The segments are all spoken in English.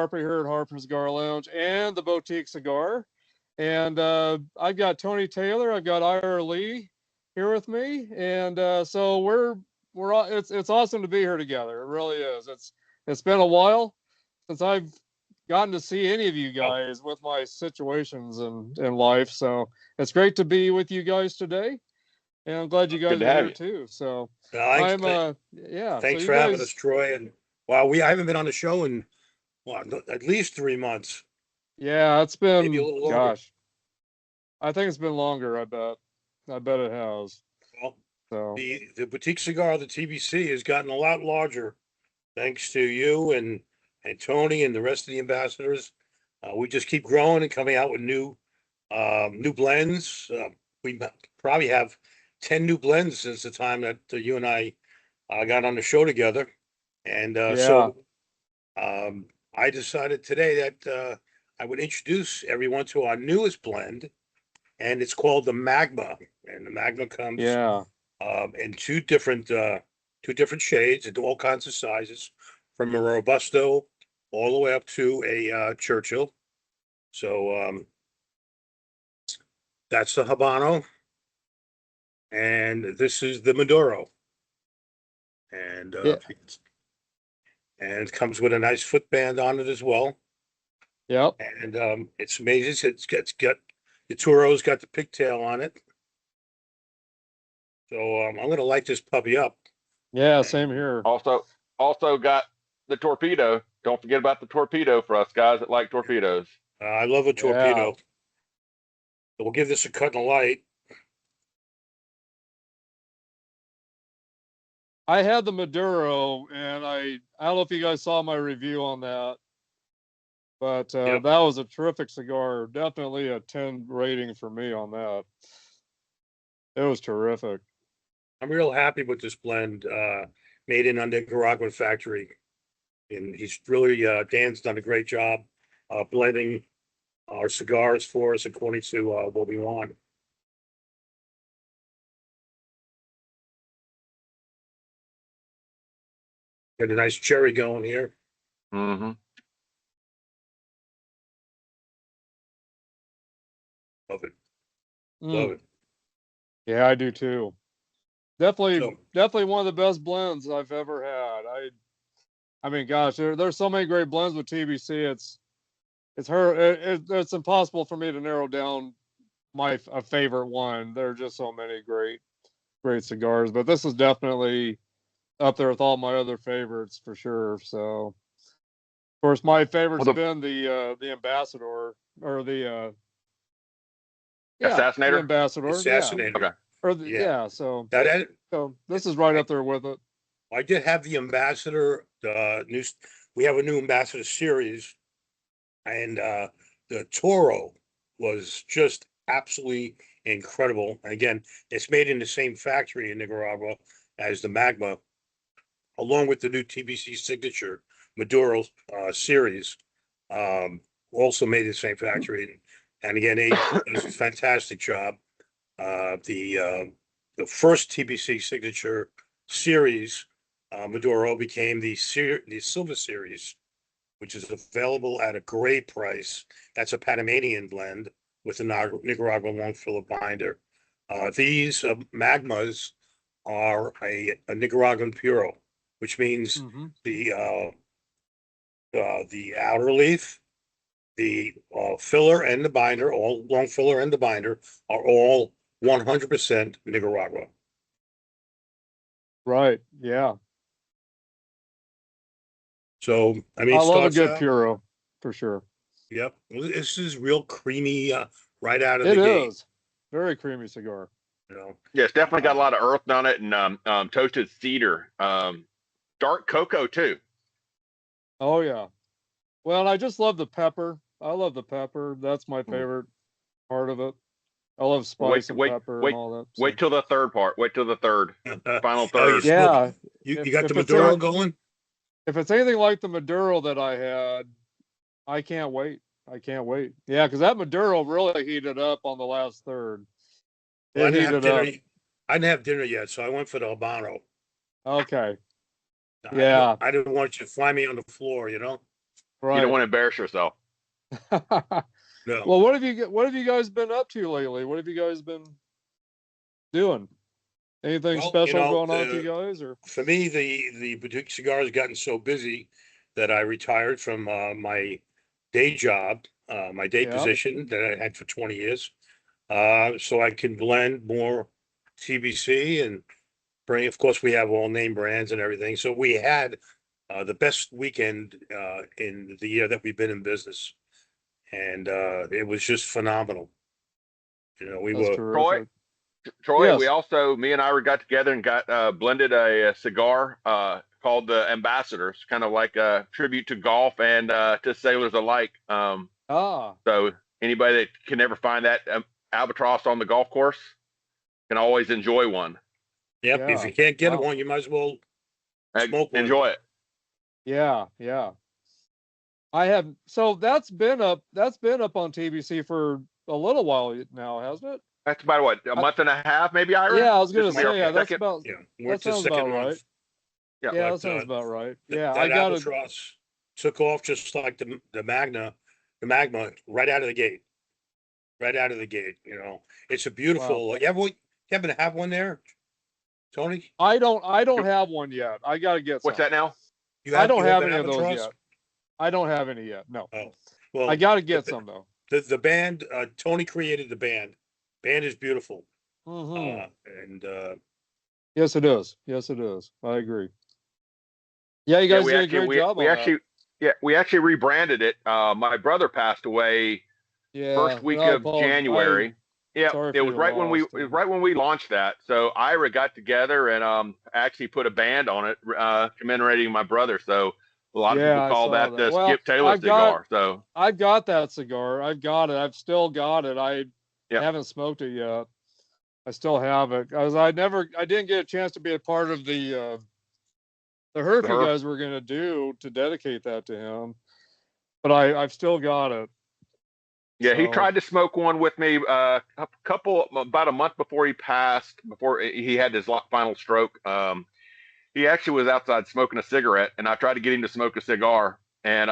Harper here at Harper Cigar Lounge and the Boutique Cigar. And I've got Tony Taylor, I've got Ira Lee here with me, and so we're all, it's awesome to be here together. It really is. It's been a while since I've gotten to see any of you guys with my situations in life. So it's great to be with you guys today. And I'm glad you guys are here too. So Thanks, yeah. Thanks so for guys, having us, Troy. And wow, I haven't been on the show in at least 3 months. Yeah, it's been, maybe a little longer. gosh, I think it's been longer. I bet it has. Well, So the boutique cigar, the TBC, has gotten a lot larger thanks to you and Tony and the rest of the ambassadors. We just keep growing and coming out with new blends. We probably have 10 new blends since the time that you and I got on the show together. And so I decided today that I would introduce everyone to our newest blend, and it's called the Magma. And the Magma comes in two different shades and all kinds of sizes, from a Robusto all the way up to a Churchill. So that's the Habano, and this is the Maduro, and it comes with a nice footband on it as well. Yep. And it's amazing. It's got the Turo's got the pigtail on it. So I'm gonna light this puppy up. Yeah, same here. Also got the torpedo. Don't forget about the torpedo for us guys that like torpedoes. I love a torpedo. So we'll give this a cut in the light. I had the Maduro, and I don't know if you guys saw my review on that, but that was a terrific cigar. Definitely a 10 rating for me on that. It was terrific. I'm real happy with this blend, made in a Nicaraguan factory, and he's really Dan's done a great job blending our cigars for us according to what we want. Got a nice cherry going here. Mm-hmm. Love it. Love it. Yeah, I do too. Definitely one of the best blends I've ever had. I mean, gosh, there's so many great blends with TBC. It's impossible for me to narrow down a favorite one. There are just so many great cigars, but this is definitely up there with all my other favorites for sure. So, of course, my favorite's been the Ambassador, or the Assassinator. The Ambassador. Assassinator. Yeah. Okay. Or so this is right up there with it. I did have the Ambassador. We have a new Ambassador series, and the Toro was just absolutely incredible. And again, it's made in the same factory in Nicaragua as the Magma, along with the new TBC Signature Maduro series, also made in the same factory. And again, they did a fantastic job. The first TBC Signature series, Maduro, became the Silver Series, which is available at a great price. That's a Panamanian blend with a Nicaraguan long filler binder. These Magmas are a Nicaraguan Puro, which means the outer leaf, the filler and the binder, all long filler and the binder, are all 100% Nicaragua. Right. Yeah. So I mean, I love a good Puro for sure. Yep, this is real creamy right out of the gate. It is very creamy cigar. You know, yeah, it's definitely got a lot of earth on it, and toasted cedar, dark cocoa too. Oh yeah. Well, I just love the pepper. I love the pepper. That's my favorite part of it. I love spice and pepper and all that. So. Wait till the third part. Wait till the final third. Yeah. You got the Maduro going? If it's anything like the Maduro that I had, I can't wait. I can't wait. Yeah, because that Maduro really heated up on the last third. Well, I didn't have dinner yet, so I went for the Habano. Okay. Yeah. I didn't want you to fly me on the floor, you know? You don't want to embarrass yourself. No. Well, what have you guys been up to lately? What have you guys been doing? Anything Well, special going on with you guys, or? For me, the boutique cigar has gotten so busy that I retired from my day job, my day Yeah. position that I had for 20 years. So I can blend more TBC and bring, of course, we have all name brands and everything. So we had the best weekend in the year that we've been in business. And it was just phenomenal. You know, we That's were, terrific. Troy, Yes. we also, me and Ira got together and got blended a cigar called the Ambassadors, kind of like a tribute to golf and to sailors alike. So anybody that can never find that albatross on the golf course can always enjoy one. yep, if Yeah. you can't get Wow. one, you might as well smoke one. Enjoy it. Yeah, yeah. I have, so that's been up on TBC for a little while now, hasn't it? That's about what, a month and a half, maybe, Ira? Yeah, I was This gonna will be our say, yeah, that's second- about, Yeah, we're that at the sounds second about right. month. Yeah, Yeah, that but, sounds about right. Yeah, That I got it. albatross took off just like the magma right out of the gate. Right out of the gate, you know. It's a beautiful, you happen to have one there, Tony? I don't have one yet. I gotta get some. What's that now? I don't you have an any of those albatross? yet. I don't have any yet. No. Oh, well. I gotta get some though. The band, Tony created the band. Band is beautiful. Hmm. And Yes, it is. Yes, it is. I agree. Yeah, you guys did a great job on that. We actually rebranded it. My brother passed away Yeah. first week and I of apologize. January. Yeah, sorry it for was your right when loss, it was right when we launched that. So Ira got together and actually put a band on it, commemorating my brother. So a lot of Yeah, people I call saw that the that. Well, Skip Taylor I've got- cigar. So I've got that cigar. I've got it. I've still got it. I Yep. haven't smoked it yet. I still have it. I didn't get a chance to be a part of the herp The you herp. guys were gonna do to dedicate that to him. But I've still got it. yeah, he So- tried to smoke one with me about a month before he passed, before he had his final stroke. He actually was outside smoking a cigarette, and I tried to get him to smoke a cigar, and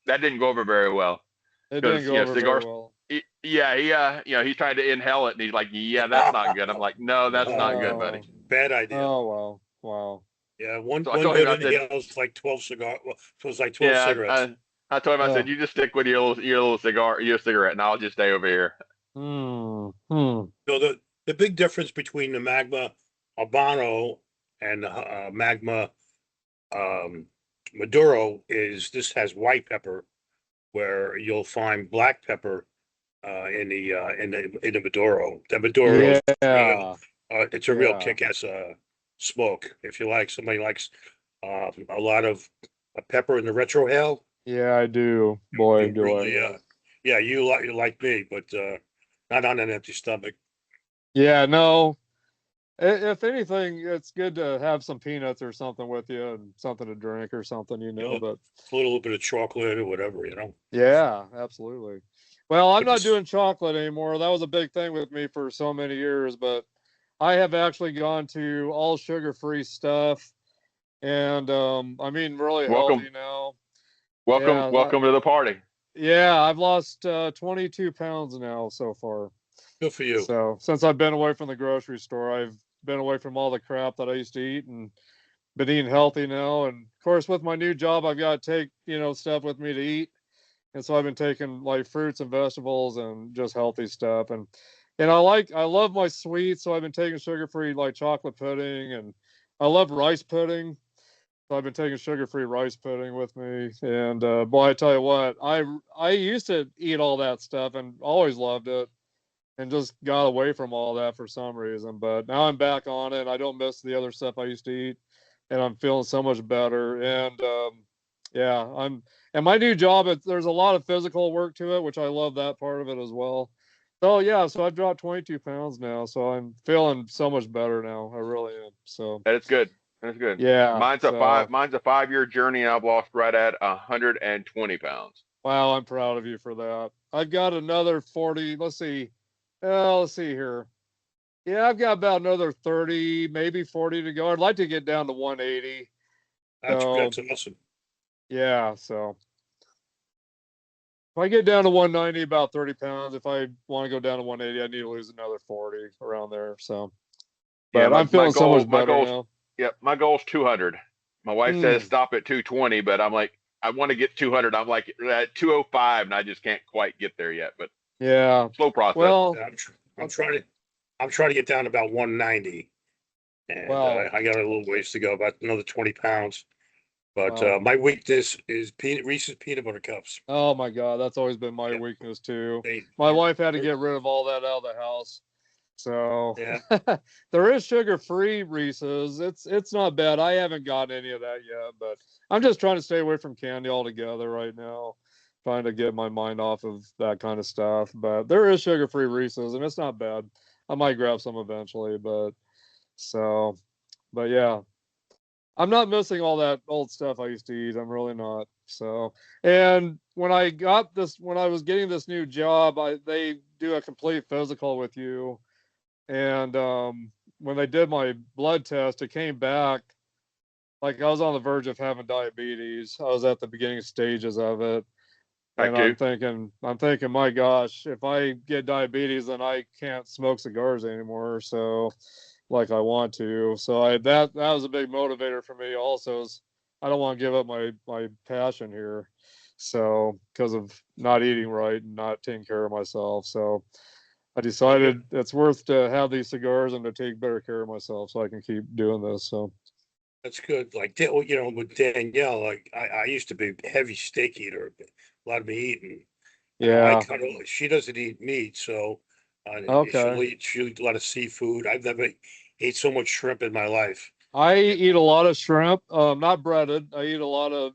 that didn't go over very well. It didn't go over very well. He tried to inhale it, and he's like, "Yeah, that's not good." I'm like, "No, that's not good, buddy." bad idea. Oh wow. Yeah, one So I told him, good I said- inhale is like 12 cigar. Well, so it was like 12 Yeah, cigarettes. I told him, I Oh. said, "You just stick with your little cigar, your cigarette, and I'll just stay over here." Hmm. So the big difference between the Magma Habano and the Magma Maduro is this has white pepper, where you'll find black pepper in the Maduro. The Maduro, Yeah. it's a real Yeah. kick-ass smoke. If you like, somebody likes a lot of pepper in the retro hail. Yeah, I do. Boy, you do really, I. yeah, you like me, but not on an empty stomach. Yeah, no. If anything, it's good to have some peanuts or something with you and something to drink or something, Yeah. but A little bit of chocolate or whatever, you know. yeah, absolutely. Well, I'm But not this- doing chocolate anymore. That was a big thing with me for so many years, but I have actually gone to all sugar-free stuff and I mean really Welcome. healthy now. Welcome to the party. Yeah, I've lost 22 pounds now so far. Good for you. So since I've been away from the grocery store, I've been away from all the crap that I used to eat and been eating healthy now. And of course, with my new job, I've got to take, stuff with me to eat. And so I've been taking like fruits and vegetables and just healthy stuff. And I love my sweets. So I've been taking sugar-free like chocolate pudding, and I love rice pudding. So I've been taking sugar-free rice pudding with me. And boy, I tell you what, I used to eat all that stuff and always loved it, and just got away from all that for some reason. But now I'm back on it. I don't miss the other stuff I used to eat, and I'm feeling so much better. And yeah, and my new job, there's a lot of physical work to it, which I love that part of it as well. So yeah, so I've dropped 22 pounds now, so I'm feeling so much better now. I really am. So That is good. That's good. yeah, Mine's a 5-year journey, and I've lost right at 120 pounds. wow, I'm proud of you for that. I've got another 40. Let's see here. Yeah, I've got about another 30, maybe 40 to go. I'd like to get down to 180. That's So awesome. yeah, so I get down to 190, about 30 pounds. If I want to go down to 180, I need to lose another 40 around there. So, but I'm feeling so much better now. Yeah, my goal's 200. My wife says stop at 220, but I'm like, I want to get 200. I'm like at 205, and I just can't quite get there yet. But yeah, slow process. Well, I'm trying to get down to about 190, and I got a little ways to go, about another 20 pounds. But my weakness is Reese's peanut butter cups. Oh my God, that's always been my weakness too. My wife had to get rid of all that out of the house. So there is sugar-free Reese's. It's not bad. I haven't gotten any of that yet, but I'm just trying to stay away from candy altogether right now. Trying to get my mind off of that kind of stuff. But there is sugar-free Reese's, and it's not bad. I might grab some eventually, but yeah. I'm not missing all that old stuff I used to eat. I'm really not. So, and when I was getting this new job, they do a complete physical with you. And when they did my blood test, it came back like I was on the verge of having diabetes. I was at the beginning stages of it. And I'm thinking, my gosh, if I get diabetes, then I can't smoke cigars anymore. So, like I want to. So that was a big motivator for me. Also, is I don't want to give up my passion here. So, because of not eating right and not taking care of myself. So, I decided it's worth to have these cigars and to take better care of myself, so I can keep doing this. So. That's good. Like, with Danielle, like I used to be a heavy steak eater, a lot of meat eating. Yeah. She doesn't eat meat, so okay. she'll eat a lot of seafood. I've never ate so much shrimp in my life. I eat a lot of shrimp, not breaded. I eat a lot of,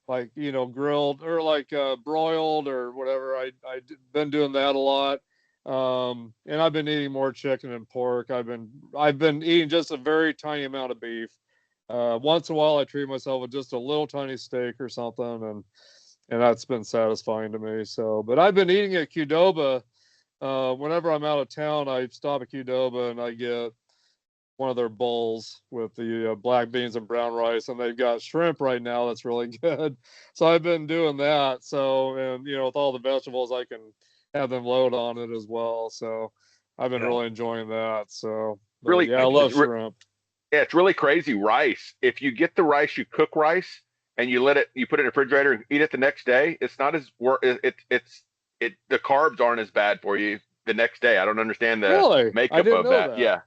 like, grilled or like broiled or whatever. I've been doing that a lot. And I've been eating more chicken and pork. I've been eating just a very tiny amount of beef. Once in a while I treat myself with just a little tiny steak or something, and that's been satisfying to me. So, but I've been eating at Qdoba. Whenever I'm out of town, I stop at Qdoba and I get one of their bowls with the black beans and brown rice, and they've got shrimp right now that's really good. So I've been doing that. So, and with all the vegetables, I can have them load on it as well. So I've been really enjoying that. So really, I love shrimp. Yeah, it's really crazy. Rice. If you get the rice, you cook rice and you put it in the refrigerator and eat it the next day. It's not as the carbs aren't as bad for you the next day. I don't understand the makeup of that. Yeah.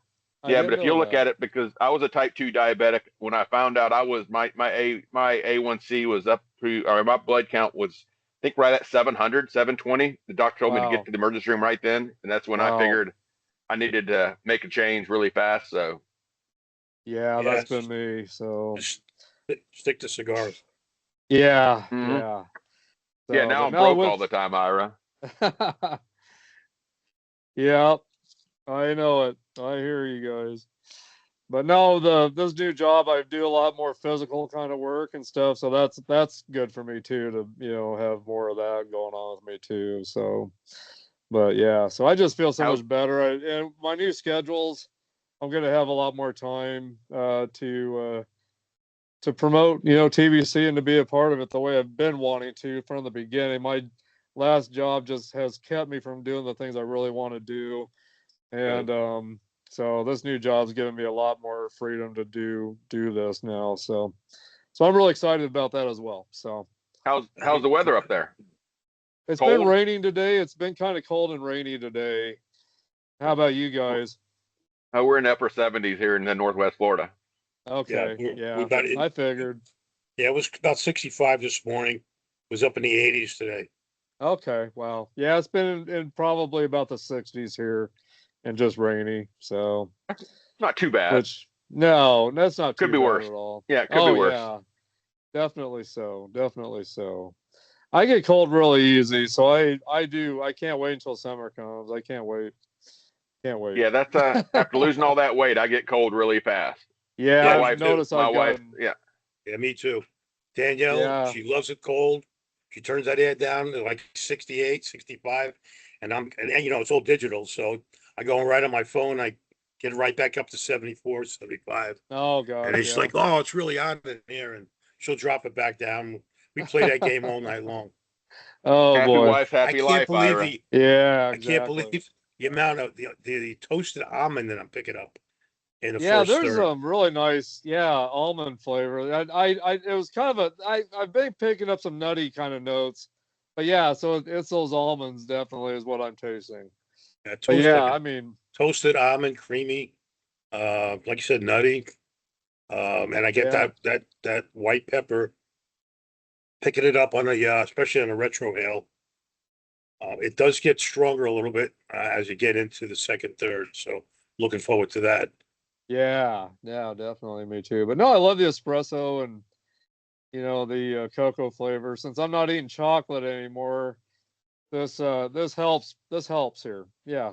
Yeah, but if you look at it, because I was a type 2 diabetic, when I found out I was my A1C was up to, or my blood count was, I think, right at 700, 720. The doctor told me to get to the emergency room right then, and that's when I figured I needed to make a change really fast. So that's been me. So stick to cigars. Yeah. So, now I'm broke all the time, Ira. Yeah, I know it. I hear you guys. But no, this new job, I do a lot more physical kind of work and stuff. So that's good for me too, to, have more of that going on with me too. So, but yeah, so I just feel so much better. And my new schedules, I'm going to have a lot more time to promote, TBC and to be a part of it the way I've been wanting to from the beginning. My last job just has kept me from doing the things I really want to do. And so this new job's giving me a lot more freedom to do this now. So I'm really excited about that as well. So how's the weather up there? It's been raining today. It's been kind of cold and rainy today. How about you guys? We're in the upper 70s here in the Northwest Florida. Okay. Yeah. I figured. Yeah, it was about 65 this morning. It was up in the 80s today. Okay. Wow. Yeah, it's been in probably about the 60s here and just rainy. So not too bad. No, that's not too bad. Could be worse at all. Yeah, it could be worse. Yeah. Definitely so. Definitely so. I get cold really easy, so I can't wait until summer comes. I can't wait. Yeah, that's after losing all that weight, I get cold really fast. Yeah, my wife. Yeah, me too. Danielle, she loves it cold. She turns that air down to like 68, 65, and it's all digital, so I go right on my phone. I get right back up to 74, 75. Oh God! And it's like, oh, it's really hot in here, and she'll drop it back down. We play that game all night long. Oh Happy boy. wife, I happy can't life, believe Ira. the Yeah, I can't exactly. believe the amount of the toasted almond that I'm picking up in the Yeah, first there's third. some really nice, almond flavor. It was kind of I've been picking up some nutty kind of notes, but yeah, so it's those almonds definitely is what I'm tasting. But yeah, I mean, Toasted almond, creamy, like you said, nutty. And I get yeah, that white pepper, picking it up on a especially on a retro ale. It does get stronger a little bit as you get into the second, third. So looking forward to that. yeah, definitely me too. But no, I love the espresso and the cocoa flavor. Since I'm not eating chocolate anymore, this helps. This helps here. Yeah,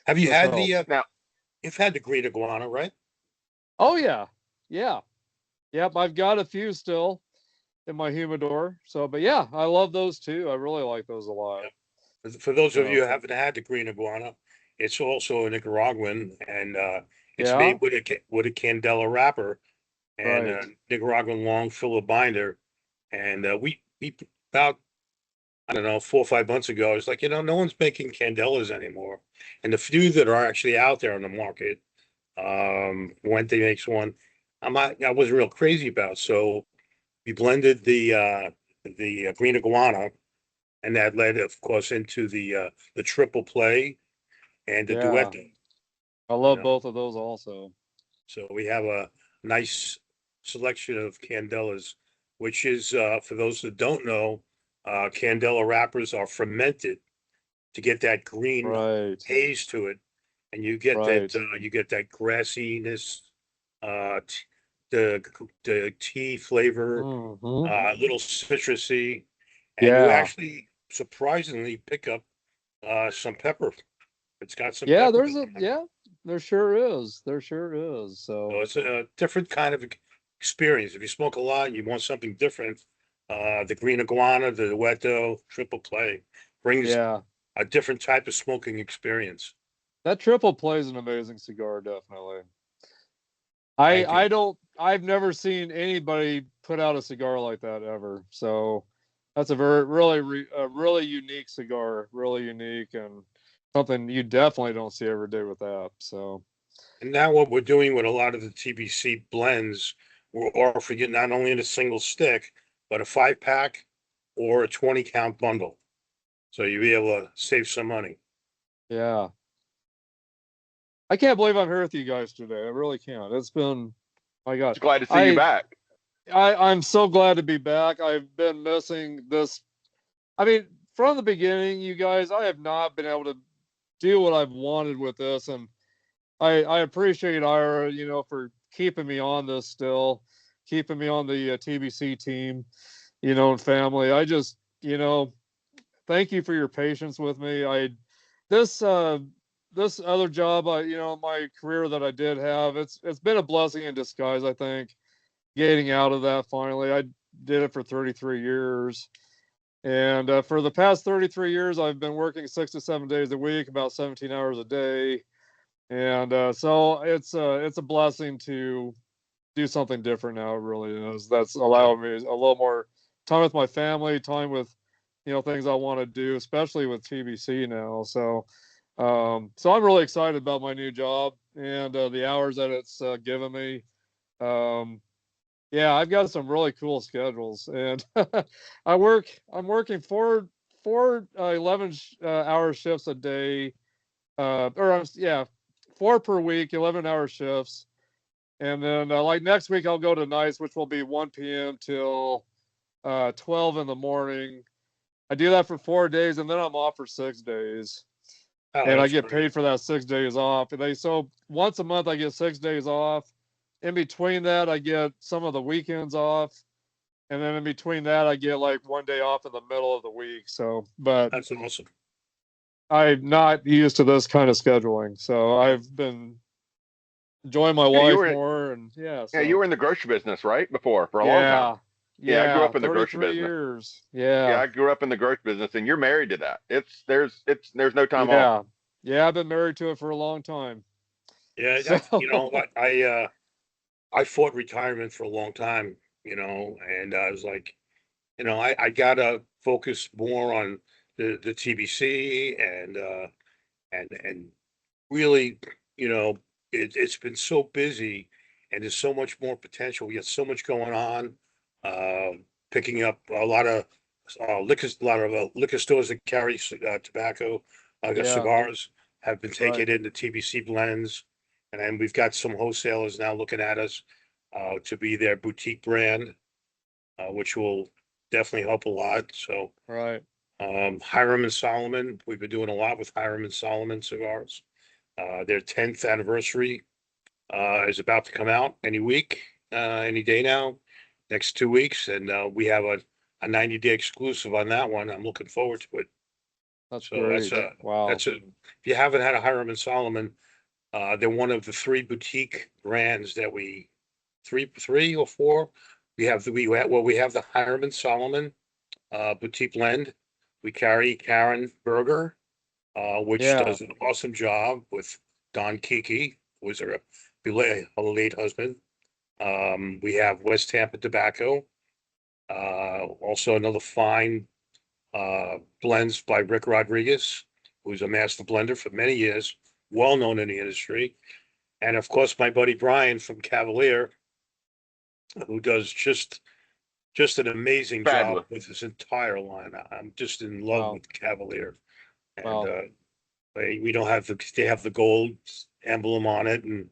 Have you this had helps. Now, you've had the green iguana, right? Oh yeah, yeah, yep. I've got a few still in my humidor. So, but yeah, I love those too. I really like those a lot. For those of So, you who haven't had the green iguana, it's also a Nicaraguan, and it's yeah, made with a candela wrapper and right. a Nicaraguan long filler binder. And we about, I don't know, 4 or 5 months ago, it's like, no one's making candelas anymore. And the few that are actually out there on the market, Fuente makes one. I wasn't real crazy about. So we blended the green iguana, and that led, of course, into the triple play and the Yeah, duetto. I You love know, both of those also. so we have a nice selection of candelas, which is for those that don't know, candela wrappers are fermented to get that green Right, haze to it, and right. you get that grassiness, the tea flavor, Hmm. a little citrusy, and you Yeah, actually surprisingly pick up some pepper. It's got some yeah. pepper There's in a it. yeah. There sure is. There sure is. So So it's a different kind of experience. If you smoke a lot and you want something different, the green iguana, the duetto, triple play brings yeah, a different type of smoking experience. that triple play is an amazing cigar. Definitely. I Thank you. I don't. I've never seen anybody put out a cigar like that ever. So that's a really unique cigar. Really unique and something you definitely don't see every day with that. So And now what we're doing with a lot of the TBC blends, we're offering it not only in a single stick, but a 5 pack or a 20 count bundle. So you'll be able to save some money. yeah. I can't believe I'm here with you guys today. I really can't. It's been, my God. just glad to see you I, back. I'm so glad to be back. I've been missing this. I mean, from the beginning, you guys, I have not been able to do what I've wanted with this, and I appreciate Ira, for keeping me on this still, keeping me on the TBC team, and family. I just, thank you for your patience with me. This this other job, my career that I did have, it's been a blessing in disguise, I think, getting out of that finally. I did it for 33 years. And for the past 33 years, I've been working 6 to 7 days a week, about 17 hours a day. And so it's a blessing to do something different now. It really is. That's allowing me a little more time with my family, time with things I want to do, especially with TBC now. So I'm really excited about my new job and the hours that it's given me. Um, yeah, I've got some really cool schedules, and I'm working four 11 hour shifts a day, yeah, 4 per week, 11-hour shifts. And then like next week I'll go to nights, which will be 1 p.m. till 12 in the morning. I do that for 4 days, and then I'm off for 6 days, Oh, and I that's get great. paid for that 6 days off. And so once a month I get 6 days off. In between that, I get some of the weekends off, and then in between that, I get like 1 day off in the middle of the week. So, but That's awesome. I'm not used to this kind of scheduling, so I've been enjoying my Yeah, life more, and yeah, you so were in the grocery business, right? Before for a long time. yeah, Yeah, I grew yeah, up in the grocery 33 business. years. Yeah, Yeah, I grew up in the grocery business, and you're married to that. There's no time off. yeah, yeah. I've been married to it for a long time. Yeah, So what I fought retirement for a long time, and I was like, I gotta focus more on the TBC and really, it's been so busy and there's so much more potential. We got so much going on. Picking up a lot of liquor stores that carry tobacco, cigars have been taking in the TBC blends. And then we've got some wholesalers now looking at us to be their boutique brand, which will definitely help a lot. So Right. Hiram and Solomon, we've been doing a lot with Hiram and Solomon cigars. Their 10th anniversary is about to come out any week, any day now, next 2 weeks, and we have a 90-day exclusive on that one. I'm looking forward to it. That's So great. Wow. If you haven't had a Hiram and Solomon, they're one of the 3 boutique brands that three or 4. We have the Hiram and Solomon boutique blend. We carry Karen Berger, which does an awesome job with Don Kiki, who was her late husband. We have West Tampa Tobacco. Also another fine blends by Rick Rodriguez, who's a master blender for many years, well known in the industry. And of course, my buddy Brian from Cavalier, who does just an amazing job with his entire line. I'm just in love with Cavalier. And we don't have they have the gold emblem on it, and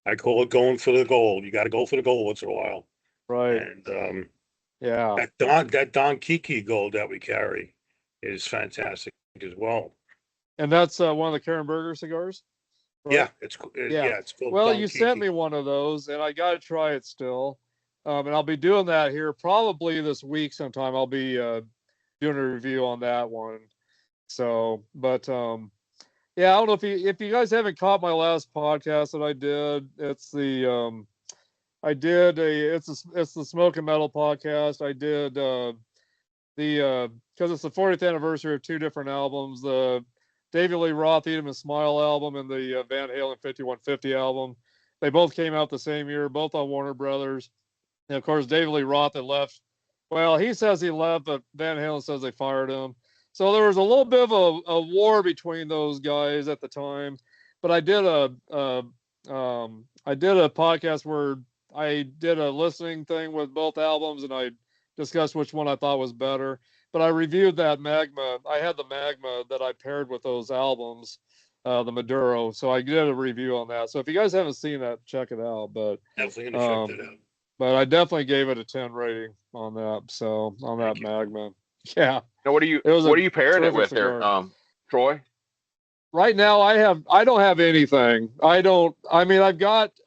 I call it going for the gold. You got to go for the gold once in a while. Right. And that Don Kiki gold that we carry is fantastic as well. And that's one of the Karen Berger cigars? Right? Yeah, it's called well, Don you Kiki. sent me one of those, and I got to try it still. And I'll be doing that here probably this week sometime. I'll be doing a review on that one. So, but yeah, I don't know if you guys haven't caught my last podcast that I did. It's the it's the Smoke and Metal podcast. I did because it's the 40th anniversary of 2 different albums, the David Lee Roth Eat 'Em and Smile album and the Van Halen 5150 album. They both came out the same year, both on Warner Brothers. And of course, David Lee Roth had left. Well, he says he left, but Van Halen says they fired him. So there was a little bit of a war between those guys at the time. But I did a podcast where I did a listening thing with both albums, and I discussed which one I thought was better. But I reviewed that Magma. I had the Magma that I paired with those albums, the Maduro. So I did a review on that. So if you guys haven't seen that, check it out. But definitely gonna check that out. But I definitely gave it a 10 rating on that. So on that Magma. Yeah. Now, what are you pairing it with cigar there, Troy? Right now I don't have anything. I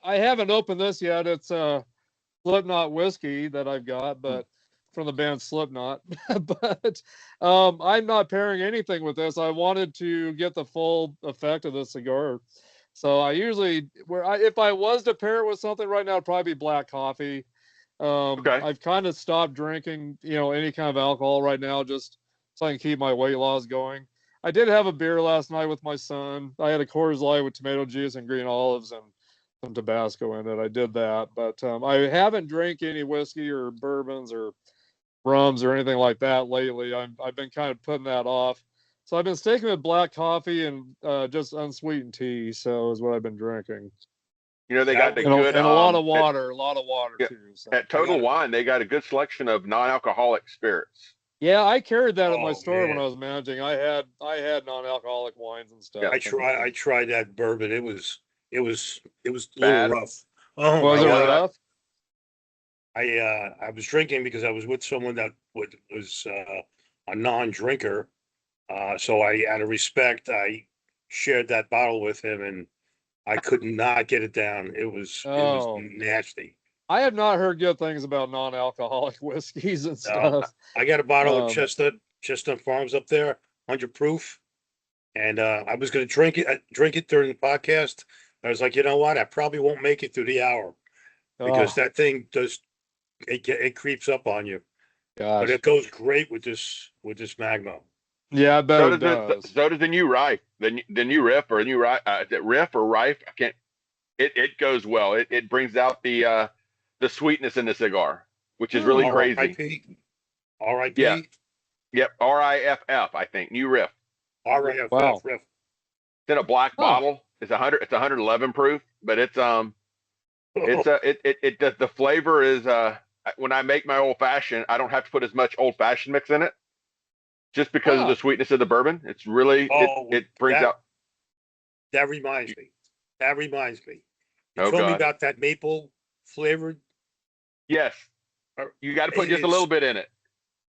haven't opened this yet. It's a Slipknot whiskey that I've got, but from the band Slipknot. But I'm not pairing anything with this. I wanted to get the full effect of the cigar. So I usually, if I was to pair it with something right now, it'd probably be black coffee. I've kind of stopped drinking, any kind of alcohol right now, just so I can keep my weight loss going. I did have a beer last night with my son. I had a Coors Light with tomato juice and green olives and some Tabasco in it. I did that, but I haven't drank any whiskey or bourbons or rums or anything like that lately. I've been kind of putting that off. So I've been sticking with black coffee and just unsweetened tea. So is what I've been drinking. They got the good and a lot of water, too. So. At Total Wine, they got a good selection of non-alcoholic spirits. Yeah, I carried that at my store when I was managing. I had non-alcoholic wines and stuff. I tried that bourbon. It was a little rough. Oh, was it rough? I was drinking because I was with someone that was a non-drinker. So out of respect, I shared that bottle with him, and I could not get it down. It was nasty. I have not heard good things about non-alcoholic whiskeys and stuff. I got a bottle of Chestnut Farms up there, 100 proof, and I was going to drink it during the podcast. I was like, you know what? I probably won't make it through the hour because that thing it creeps up on you. Gosh. But it goes great with this Magma. Yeah, I bet it does. So does the new Rife, the new Riff or new Rife, Riff or Rife. I can't. It goes well. It brings out the sweetness in the cigar, which is really crazy. R.I.P. Yeah, Yep, RIFF, I think. New Riff. RIFF. Wow. Riff. It's in a black Huh. bottle. It's 100. It's 111 proof, but it's the flavor is when I make my old fashioned, I don't have to put as much old fashioned mix in it, just because of the sweetness of the bourbon. It's really it brings out. That reminds me. You Oh, told me God. about that maple flavored. Yes, you got to put just a little bit in it.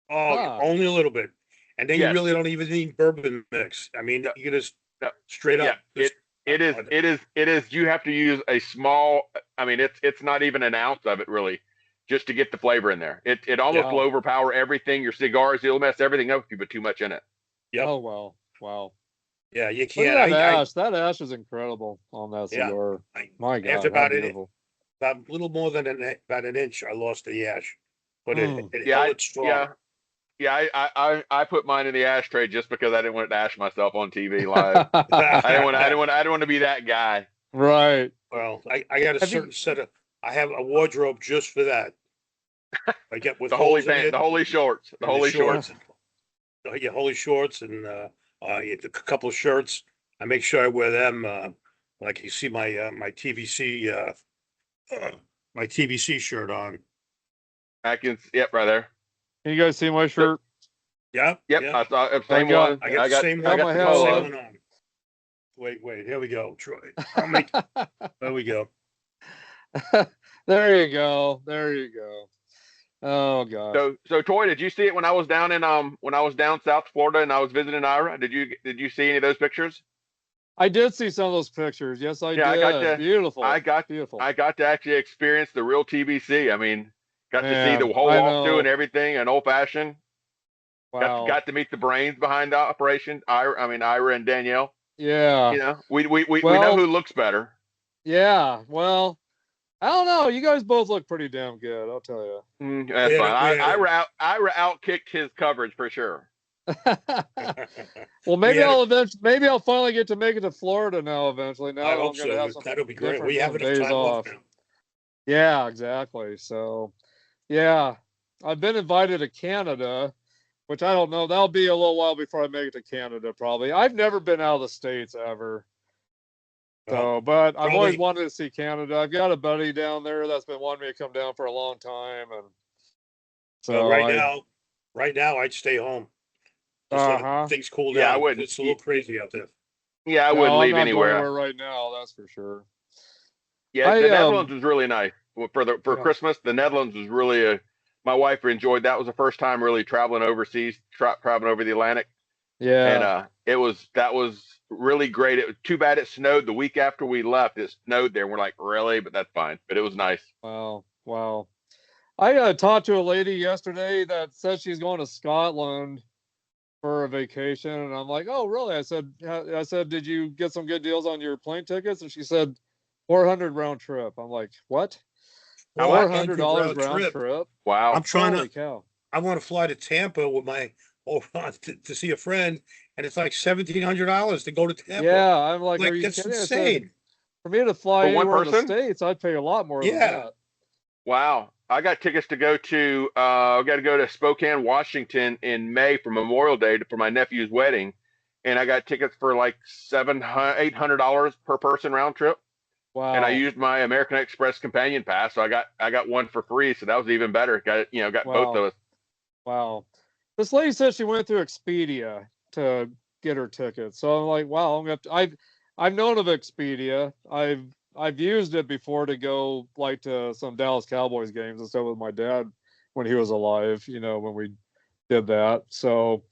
Oh, only a little bit, and then you Yes. really don't even need bourbon mix. I mean, you just straight up. Yeah, it is. You have to use a small. I mean, it's not even an ounce of it really, just to get the flavor in there. It almost will overpower everything. Your cigars, it'll mess everything up if you put too much in it. Yep. Oh wow. Yeah, you can't. Look at that ash. That ash is incredible on that cigar. My God, after about beautiful. About a little more than about an inch, I lost the ash, but it yeah, held it strong. Yeah, I put mine in the ashtray just because I didn't want to ash myself on TV live. I didn't want to be that guy. Right. Well, I got a certain set of. I have a wardrobe just for that. I get with the holy pants, the holy shorts, the holy shorts. Yeah, holy shorts and a couple of shirts. I make sure I wear them. Like you see my my TBC shirt on. I can, yep, right there. Can you guys see my shirt? Yep. I saw the same one. I got the same one. I got the same one on. Wait, here we go, Troy. There we go. There you go. Oh God. So Troy, did you see it when I was down in South Florida and I was visiting Ira? Did you see any of those pictures? I did see some of those pictures. Yes, I did. I got to, beautiful. Beautiful. I got to actually experience the real TBC. I mean, got to see the whole walkthrough and everything, and old fashioned. Wow. Got to meet the brains behind the operation. Ira and Danielle. Yeah. You know, we know who looks better. Yeah. Well, I don't know. You guys both look pretty damn good. I'll tell you. That's fine. Ira outkicked his coverage for sure. Well, maybe I'll finally get to make it to Florida now. Eventually, now I hope I'm gonna have some. That'll be great. We have enough time off now. Yeah, exactly. So, yeah, I've been invited to Canada, which I don't know. That'll be a little while before I make it to Canada. Probably. I've never been out of the States ever. So, but I've always wanted to see Canada. I've got a buddy down there that's been wanting me to come down for a long time, and so right now I'd stay home. Let things cool down. Yeah, I wouldn't. It's a little crazy out there. Yeah, I wouldn't leave anywhere right now. That's for sure. Yeah, the Netherlands was really nice for Christmas. The Netherlands was really my wife enjoyed. That was the first time really traveling overseas, traveling over the Atlantic. Yeah, and that was really great. It was too bad it snowed the week after we left. It snowed there. And we're like, really? But that's fine. But it was nice. Wow. I talked to a lady yesterday that said she's going to Scotland for a vacation, and I'm like, oh, really? I said, did you get some good deals on your plane tickets? And she said, 400 round trip. I'm like, what? $400 round trip? Wow. I'm trying Holy cow. I want to fly to Tampa with my to see a friend, and it's like $1,700 to go to Tampa. Yeah, I'm like, are you that's kidding? insane. For me to fly for one anywhere in person? the States, I'd pay a lot more than that. Wow. I got tickets to go to I got to go to Spokane, Washington in May for Memorial Day for my nephew's wedding, and I got tickets for like $800 per person round trip. Wow. And I used my American Express companion pass, so I got one for free, so that was even better. Got both of us. Wow. This lady said she went through Expedia to get her tickets. So I'm like, wow, I'm gonna have to, I've known of Expedia. I've used it before to go like to some Dallas Cowboys games and stuff with my dad when he was alive, when we did that. So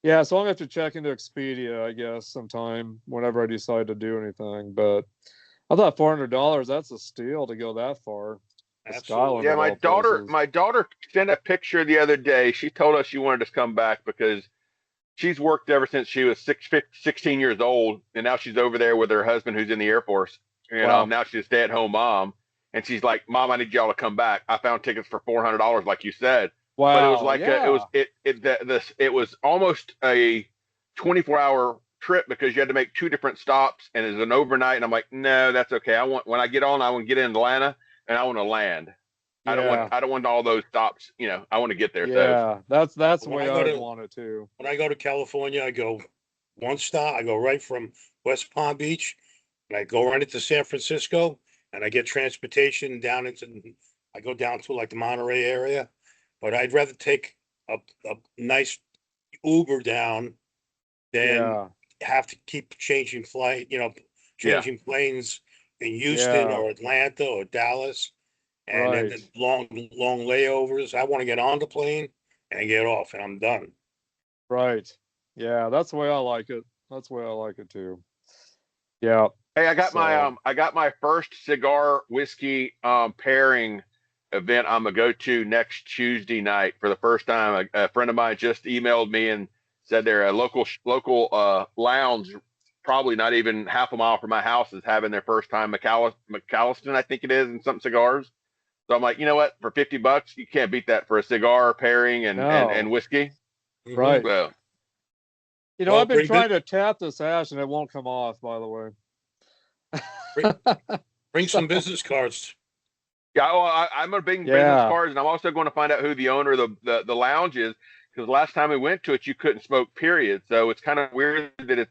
yeah, so I'm gonna have to check into Expedia, I guess, sometime whenever I decide to do anything. But I thought $400, that's a steal to go that far. Absolutely. Yeah, my daughter sent a picture the other day. She told us she wanted to come back because she's worked ever since she was 16 years old, and now she's over there with her husband who's in the Air Force. Now she's a stay-at-home mom, and she's like, "Mom, I need y'all to come back. I found tickets for $400, like you said." Wow. But it was like it was almost a 24-hour trip because you had to make 2 different stops, and it was an overnight. And I'm like, no, that's okay. When I get on, I want to get in Atlanta, and I want to land. I don't want all those stops. You know, I want to get there. Yeah, so. that's the way I'd want it too. When I go to California, I go one stop. I go right from West Palm Beach, and I go right into San Francisco, and I get transportation down into. I go down to like the Monterey area, but I'd rather take a nice Uber down than have to keep changing flight. You know, changing planes in Houston or Atlanta or Dallas. And then the long layovers. I want to get on the plane and get off, and I'm done. Right. Yeah, that's the way I like it. That's the way I like it too. Yeah. Hey, I got my first cigar whiskey pairing event I'm gonna go to next Tuesday night for the first time. A friend of mine just emailed me and said they're a local lounge, probably not even half a mile from my house, is having their first time McAlliston, I think it is, and some cigars. So I'm like, you know what? For $50, you can't beat that for a cigar pairing and whiskey. Right. So, you know, I've been trying to tap this ash and it won't come off, by the way. Bring some business cards. Yeah, well, I'm going to bring business cards, and I'm also going to find out who the owner of the lounge is, because last time we went to it, you couldn't smoke, period. So it's kind of weird that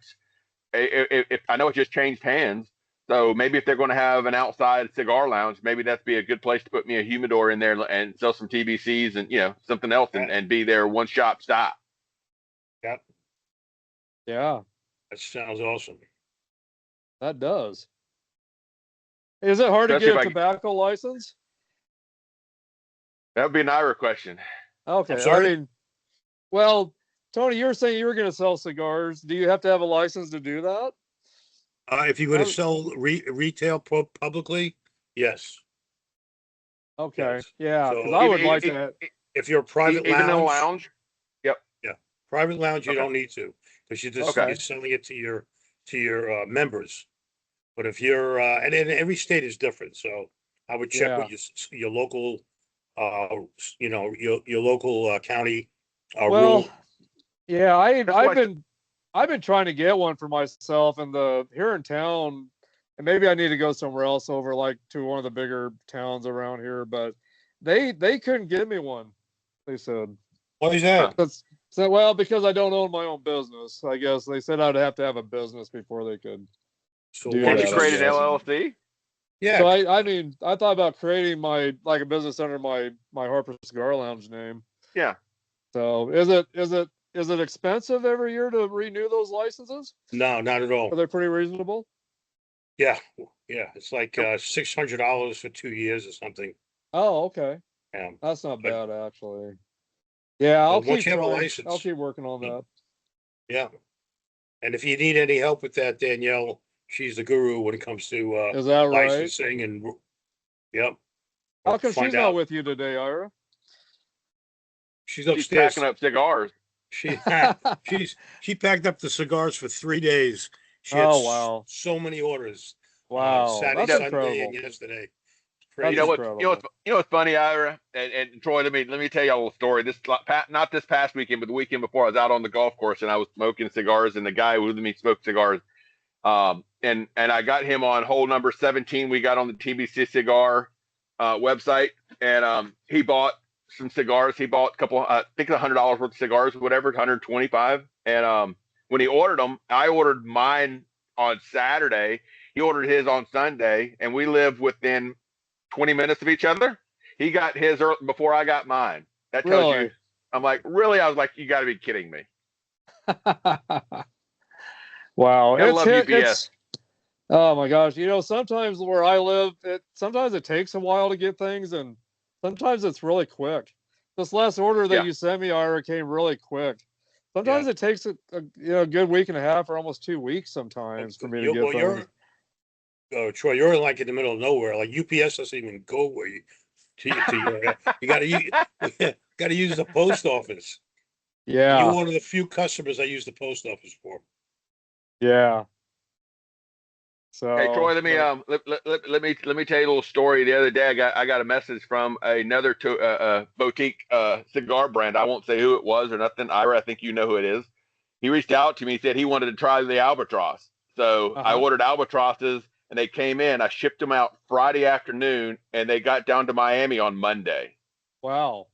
if I know it just changed hands. So maybe if they're going to have an outside cigar lounge, maybe that'd be a good place to put me a humidor in there and sell some TBCs and, you know, something else and be their one shop stop. Yep. Yeah. That sounds awesome. That does. Is it hard to get a tobacco license? That would be an Ira question. Okay. I'm sorry? I mean, well, Tony, you were saying you were going to sell cigars. Do you have to have a license to do that? If you're going to sell retail publicly, yes. Okay. Yes. Yeah, So because I would like to. If you're a private even in a lounge. Yep. Yeah. Private lounge, you don't need to, because you're selling it to your members. But if you're and every state is different, so I would check with your local, you know, your local county rule. Yeah, I've been trying to get one for myself, and here in town, and maybe I need to go somewhere else over like to one of the bigger towns around here, but they couldn't give me one. They said. Why is that? Well, because I don't own my own business. I guess they said I'd have to have a business before they could. So can't you create an LLC? Yeah. So I mean, I thought about creating a business under my Harper Cigar Lounge name. Yeah. So is it expensive every year to renew those licenses? No, not at all. Are they pretty reasonable? Yeah. It's like $600 for 2 years or something. Oh, okay. Yeah. That's not bad actually. Yeah, I'll keep trying. A license, I'll keep working on that. Yeah. And if you need any help with that, Danielle, she's the guru when it comes to is that licensing right? and yep. How come she's not with you today, Ira? She's upstairs. Packing up cigars. She packed up the cigars for 3 days. She had so many orders. Wow. Saturday, That's Sunday, incredible. and yesterday. You know what's funny, Ira, and Troy. Let me tell you a little story. Not this past weekend, but the weekend before, I was out on the golf course and I was smoking cigars, and the guy with me smoked cigars. And I got him on hole number 17. We got on the TBC Cigar website, and he bought some cigars. He bought a couple, I think $100 worth of cigars, whatever, 125. And when he ordered them, I ordered mine on Saturday. He ordered his on Sunday, and we live within 20 minutes of each other. He got his before I got mine. That tells you. I'm like, really? I was like, you got to be kidding me. Wow. I love UPS. Oh my gosh. You know, sometimes where I live, sometimes it takes a while to get things, and sometimes it's really quick. This last order that you sent me, Ira, came really quick. Sometimes it takes a good week and a half or almost 2 weeks sometimes for me to get things. Troy, you're like in the middle of nowhere. Like UPS doesn't even go where you gotta use the post office. Yeah. You're one of the few customers I use the post office for. Yeah. So hey Troy, let me tell you a little story. The other day I got a message from another boutique cigar brand. I won't say who it was or nothing. Ira, I think you know who it is. He reached out to me, said he wanted to try the Albatross. So I ordered Albatrosses, and they came in. I shipped them out Friday afternoon, and they got down to Miami on Monday. Wow.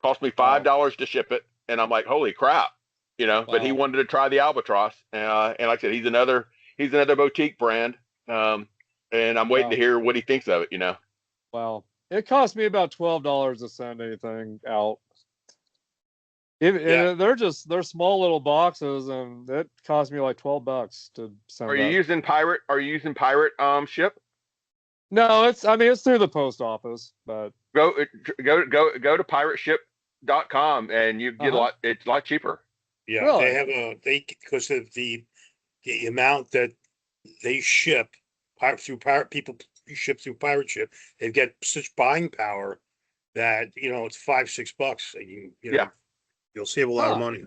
Cost me $5 to ship it, and I'm like, holy crap, you know. But he wanted to try the Albatross, and like I said, he's another boutique brand, and I'm waiting to hear what he thinks of it, you know. Wow. It cost me about $12 to send anything out. They're small little boxes, and it cost me like $12 to send. Are you using Pirate? Are you using Pirate ship? No, it's through the post office, but go to pirateship.com and you get it's a lot cheaper. Yeah, really? they have because of the amount that they ship people ship through pirate ship, they get such buying power that it's $5-6 and you know you'll save a lot of money.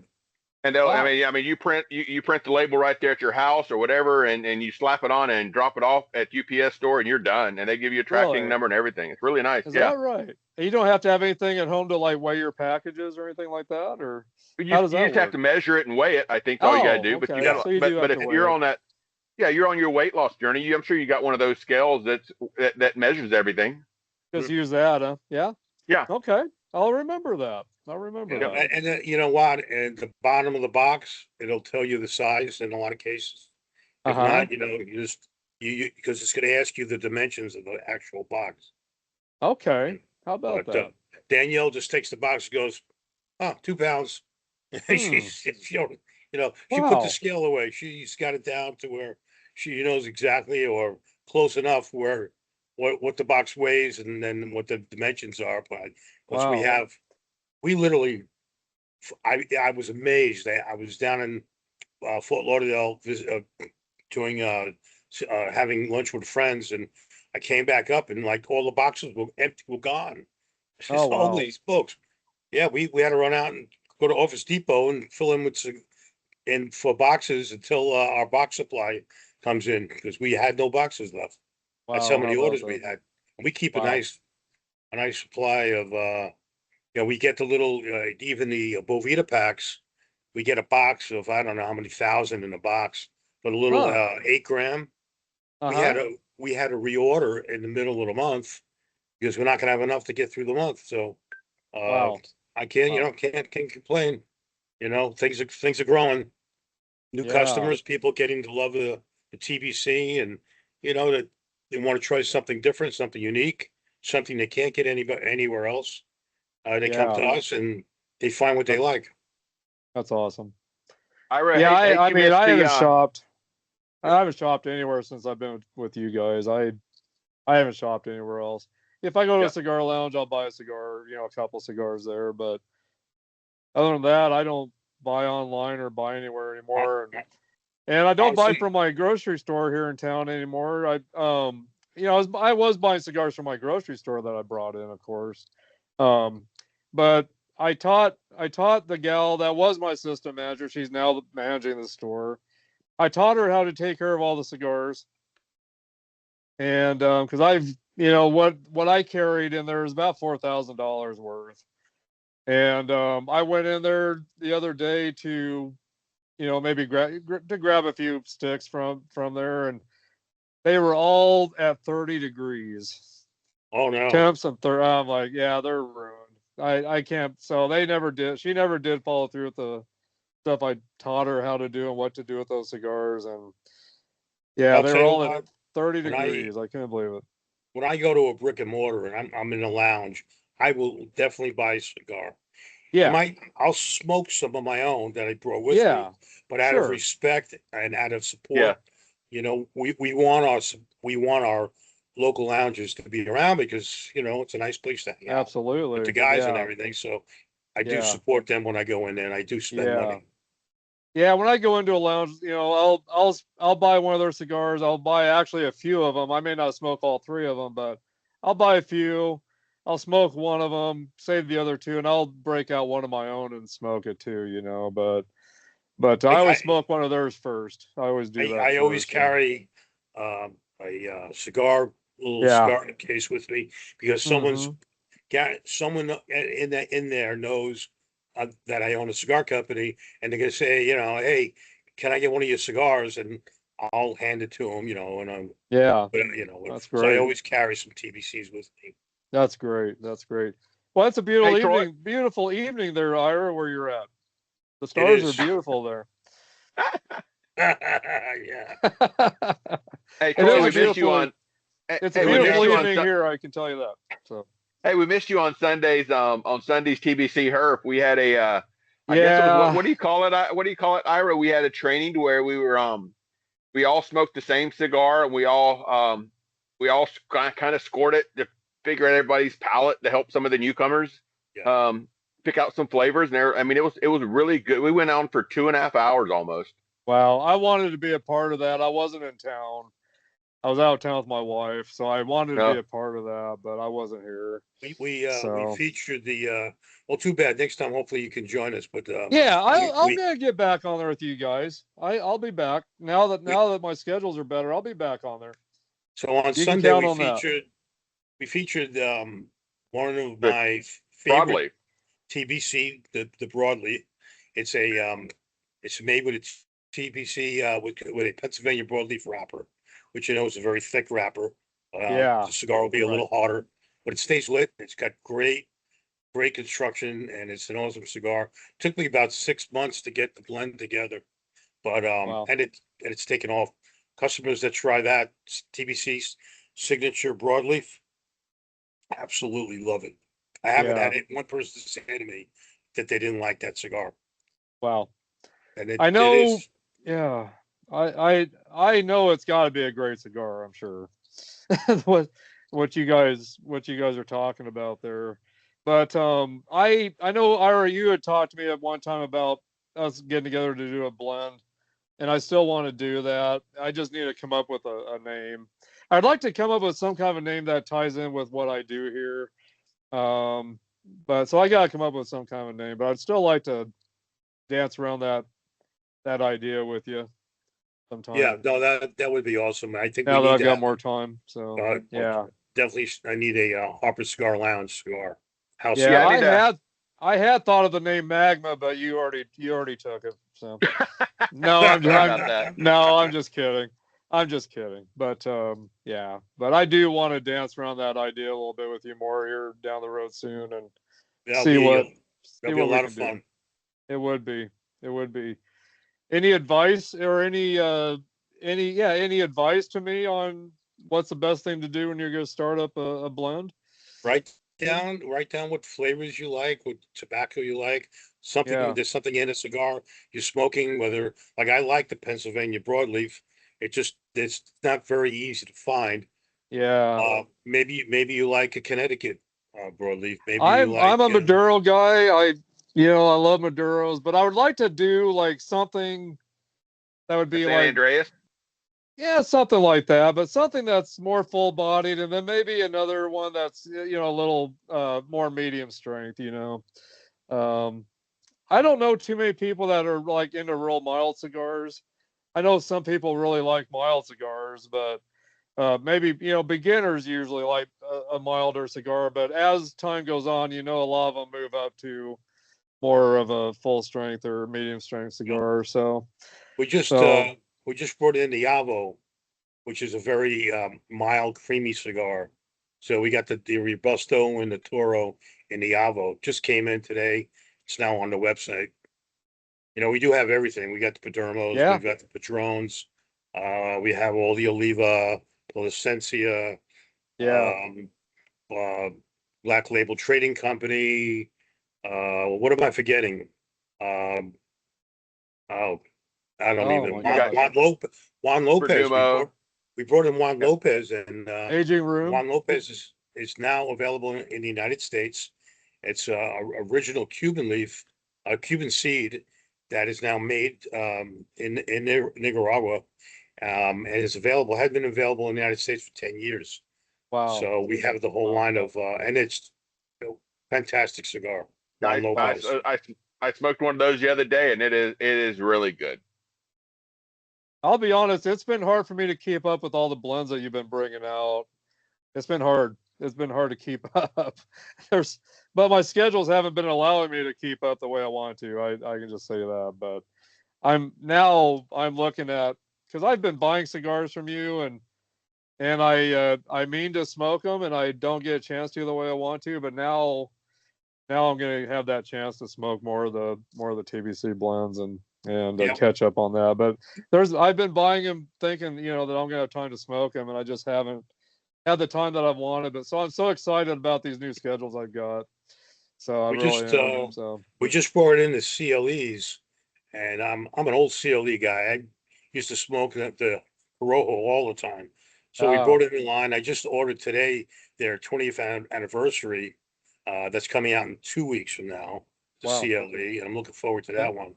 And I mean, you print the label right there at your house or whatever, and you slap it on and drop it off at UPS store, and you're done. And they give you a tracking number and everything. It's really nice. Is that right? You don't have to have anything at home to like weigh your packages or anything like that, or how does that you just have to measure it and weigh it. I think all you got to do. Okay. But you got. So but if you're on that, you're on your weight loss journey. I'm sure you got one of those scales that measures everything. Just use that, huh? Yeah. Yeah. Okay. I'll remember that. That. And you know what? At the bottom of the box, it'll tell you the size in a lot of cases. If not, you because it's going to ask you the dimensions of the actual box. Okay. How about that? Danielle just takes the box and goes, 2 pounds. she put the scale away. She's got it down to where she knows exactly or close enough where what the box weighs and then what the dimensions are. But because we literally, I was amazed. I was down in Fort Lauderdale doing having lunch with friends, and I came back up and like all the boxes were empty, were gone. Holy smokes! Yeah, we had to run out and go to Office Depot and fill in for boxes until our box supply comes in because we had no boxes left. That's how many orders we had. We keep a nice supply of. We get the little, even the Bovita packs, we get a box of, I don't know how many thousand in a box, but a little 8 gram. We had to reorder in the middle of the month because we're not going to have enough to get through the month. So, I can't complain. Things are growing. New customers, people getting to love the TBC, and that they want to try something different, something unique, something they can't get anywhere else. They come to us and they find what they like. That's awesome. I haven't shopped. I haven't shopped anywhere since I've been with you guys. I haven't shopped anywhere else. If I go to a cigar lounge, I'll buy a cigar, a couple cigars there. But other than that, I don't buy online or buy anywhere anymore. And I don't buy from my grocery store here in town anymore. I was buying cigars from my grocery store that I brought in, of course. But I taught the gal that was my assistant manager. She's now managing the store. I taught her how to take care of all the cigars. And because I've what I carried in there is about $4,000 worth. And I went in there the other day to maybe grab a few sticks from there, and they were all at 30 degrees. Oh no. Temps and I'm like, yeah, they're ruined. I can't. So she never did follow through with the stuff I taught her how to do and what to do with those cigars. And they were all at 30 degrees. I couldn't believe it. When I go to a brick and mortar and I'm in a lounge, I will definitely buy a cigar. Yeah. I'll smoke some of my own that I brought with me, but out of respect and out of support, we want our local lounges to be around because it's a nice place to hang out. Absolutely. With the guys and everything. So I do support them when I go in there, and I do spend money. Yeah, when I go into a lounge, I'll buy one of their cigars. I'll buy actually a few of them. I may not smoke all 3 of them, but I'll buy a few. I'll smoke one of them, save the other 2, and I'll break out one of my own and smoke it too. But I always smoke one of theirs first. I always do that. I always carry a cigar. Little cigar case with me because someone in there knows that I own a cigar company, and they're gonna say, hey, can I get one of your cigars? And I'll hand it to him, and Yeah, so that's I great. always carry some TBCs with me. That's great. That's great. Well, it's a Hey, Troy. beautiful evening there, Ira, where you're at. The stars are beautiful there. Yeah. Hey, It Troy, is we a missed you beautiful. on. It's a Hey, we missed beautiful you on. evening here. I can tell you that. So Hey, we missed you on Sundays. On Sundays TBC Herp, we had a. I guess it was yeah, what do you call it? What do you call it, Ira? We had a training to where we were we all smoked the same cigar and we all kind of scored it to figure out everybody's palate to help some of the newcomers Yeah. pick out some flavors. And I mean, it was really good. We went on for 2.5 hours almost. wow. I wanted to be a part of that. I wasn't in town. I was out of town with my wife, so I wanted to be No, a part of that, but I wasn't here. We So featured well, too bad. Next time, hopefully you can join us, but yeah, I'm we gonna get back on there with you guys. I'll be back now that my schedules are better. I'll be back on there. so on You can Sunday count on that. we featured one of the my favorite broadleaf. TBC, the broadleaf. It's it's made with a TBC with a Pennsylvania broadleaf wrapper, which is a very thick wrapper. Yeah, The cigar will be a right. little harder, but it stays lit. It's got great construction, and it's an awesome cigar. Took me about 6 months to get the blend together, but Wow. and it's taken off. Customers that try that TBC's signature broadleaf absolutely love it. I haven't Yeah. had one person say to me that they didn't like that cigar, Wow. and I it know. is. Yeah. I know it's got to be a great cigar. I'm sure. what what you guys are talking about there. But I know Ira, you had talked to me at one time about us getting together to do a blend, and I still want to do that. I just need to come up with a name. I'd like to come up with some kind of a name that ties in with what I do here. But so I gotta come up with some kind of a name. But I'd still like to dance around that idea with you sometime. Yeah, no, that would be awesome. I think we Now that need I've to got have more time. So yeah. definitely. I need a Harper Cigar Lounge cigar. House Yeah, Yeah, I cigar. need to. I had thought of the name Magma, but you already took it. So no, Sorry about that. no, I'm just kidding. I'm just kidding. But yeah, but I do want to dance around that idea a little bit with you more here down the road soon and That'll see be what that'll be a we lot can of do. fun. It would be. It would be. Any advice or any advice to me on what's the best thing to do when you're going to start up a blend? Write down what flavors you like, what tobacco you like. Yeah. There's something in a cigar you're smoking, whether like I like the Pennsylvania broadleaf. It's not very easy to find. Yeah. Maybe you like a Connecticut broadleaf. Maybe you I'm like a Maduro guy. I love Maduros, but I would like to do like something that would be San like, Andreas. yeah, something like that, but something that's more full bodied, and then maybe another one that's a little more medium strength. Um, I don't know too many people that are like into real mild cigars. I know some people really like mild cigars, but maybe beginners usually like a milder cigar. But as time goes on, a lot of them move up to more of a full strength or medium strength cigar. So, we just so brought in the Avo, which is a very mild, creamy cigar. So we got the Robusto and the Toro and the Avo. Just came in today. It's now on the website. We do have everything. We got the Padermos, yeah, we've got the Patrons, we have all the Oliva, Placencia, yeah. um, uh, Black Label Trading Company. What am I forgetting? Um, oh, I don't Oh even my You got gosh, Juan Lopez. Perdumo. We brought in Juan Lopez, and aging room. Juan Lopez is now available in the United States. It's original Cuban leaf, Cuban seed that is now made in Nicaragua, and is available. Had been available in the United States for 10 years. Wow, So we have the whole wow, line of, and it's fantastic cigar. Juan I, I, Lopez. I, I smoked one of those the other day, and it is really good. I'll be honest. It's been hard for me to keep up with all the blends that you've been bringing out. It's been hard. It's been hard to keep up. But my schedules haven't been allowing me to keep up the way I want to. I can just say that. But I'm looking at because I've been buying cigars from you, and I mean to smoke them, and I don't get a chance to the way I want to, but now I'm gonna have that chance to smoke more of the TBC blends and catch up on that. But I've been buying them thinking, that I'm gonna have time to smoke them, and I just haven't had the time that I've wanted. But so I'm so excited about these new schedules I've got. So I really am. So we just brought in the CLEs, and I'm an old CLE guy. I used to smoke at the Rojo all the time. So we brought it in line. I just ordered today their 20th anniversary. That's coming out in 2 weeks from now, the CLE, and I'm looking forward to that one.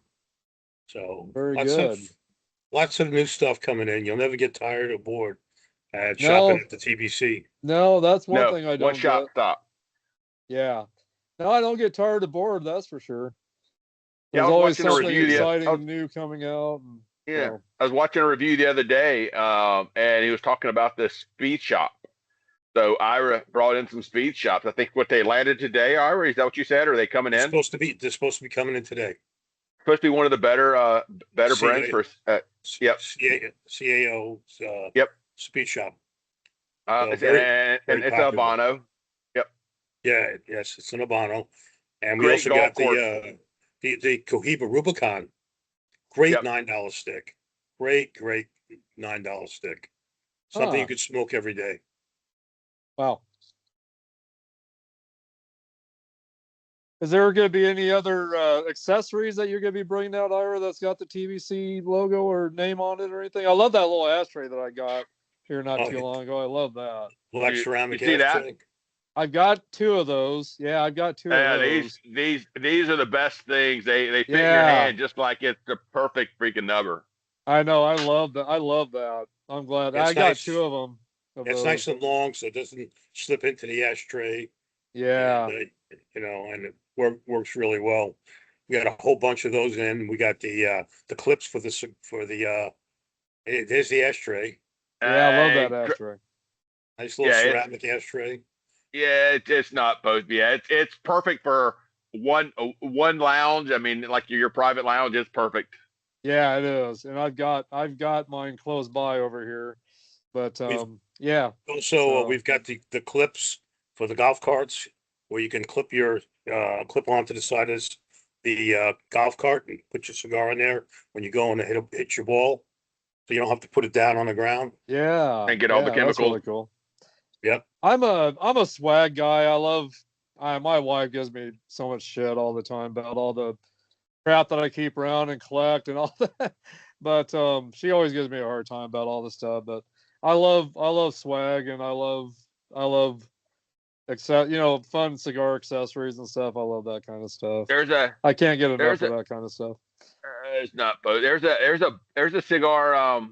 So very good. Lots of new stuff coming in. You'll never get tired or bored at shopping at the TBC. No, that's one thing I don't one shop get. stop. Yeah. No, I don't get tired or bored, that's for sure. There's I was always watching something a review exciting new coming out. I was watching a review the other day, and he was talking about this speed shop. So Ira brought in some speed shops. I think what they landed today, Ira, is that what you said? Or are they coming in? They're supposed to be coming in today. Supposed to be one of the better brands for CAO speed shop. And it's Albano. Yep. Yeah, yes, it's an Albano. And we also got the Cohiba Rubicon. Great $9 stick. Great $9 stick. Something you could smoke every day. Wow. Is there going to be any other accessories that you're going to be bringing out, Ira, that's got the TBC logo or name on it or anything? I love that little ashtray that I got here not too long ago. I love that. Black ceramic ashtray. That? I've got 2 of those. Yeah, I've got 2 of those. These are the best things. They fit in your hand just like it's the perfect freaking number. I know. I love that. I love that. I'm glad. I got 2 of them. It's nice and long, so it doesn't slip into the ashtray. Yeah. And it works really well. We got a whole bunch of those in. We got the clips there's the ashtray. Yeah, I love that ashtray. Nice little ceramic ashtray. Yeah, it's not both. Yeah, it's perfect for one lounge. I mean, like your private lounge is perfect. Yeah, it is. And I've got mine close by over here. But Also, we've got the clips for the golf carts where you can clip your clip onto the side of the golf cart and put your cigar in there when you go and hit your ball, so you don't have to put it down on the ground. Yeah, and get all the chemicals. That's really cool. Yep. I'm a swag guy. I love. My wife gives me so much shit all the time about all the crap that I keep around and collect and all that. But she always gives me a hard time about all this stuff. But I love swag, and I love fun cigar accessories and stuff. I love that kind of stuff. I can't get enough of that kind of stuff. It's not both. There's a cigar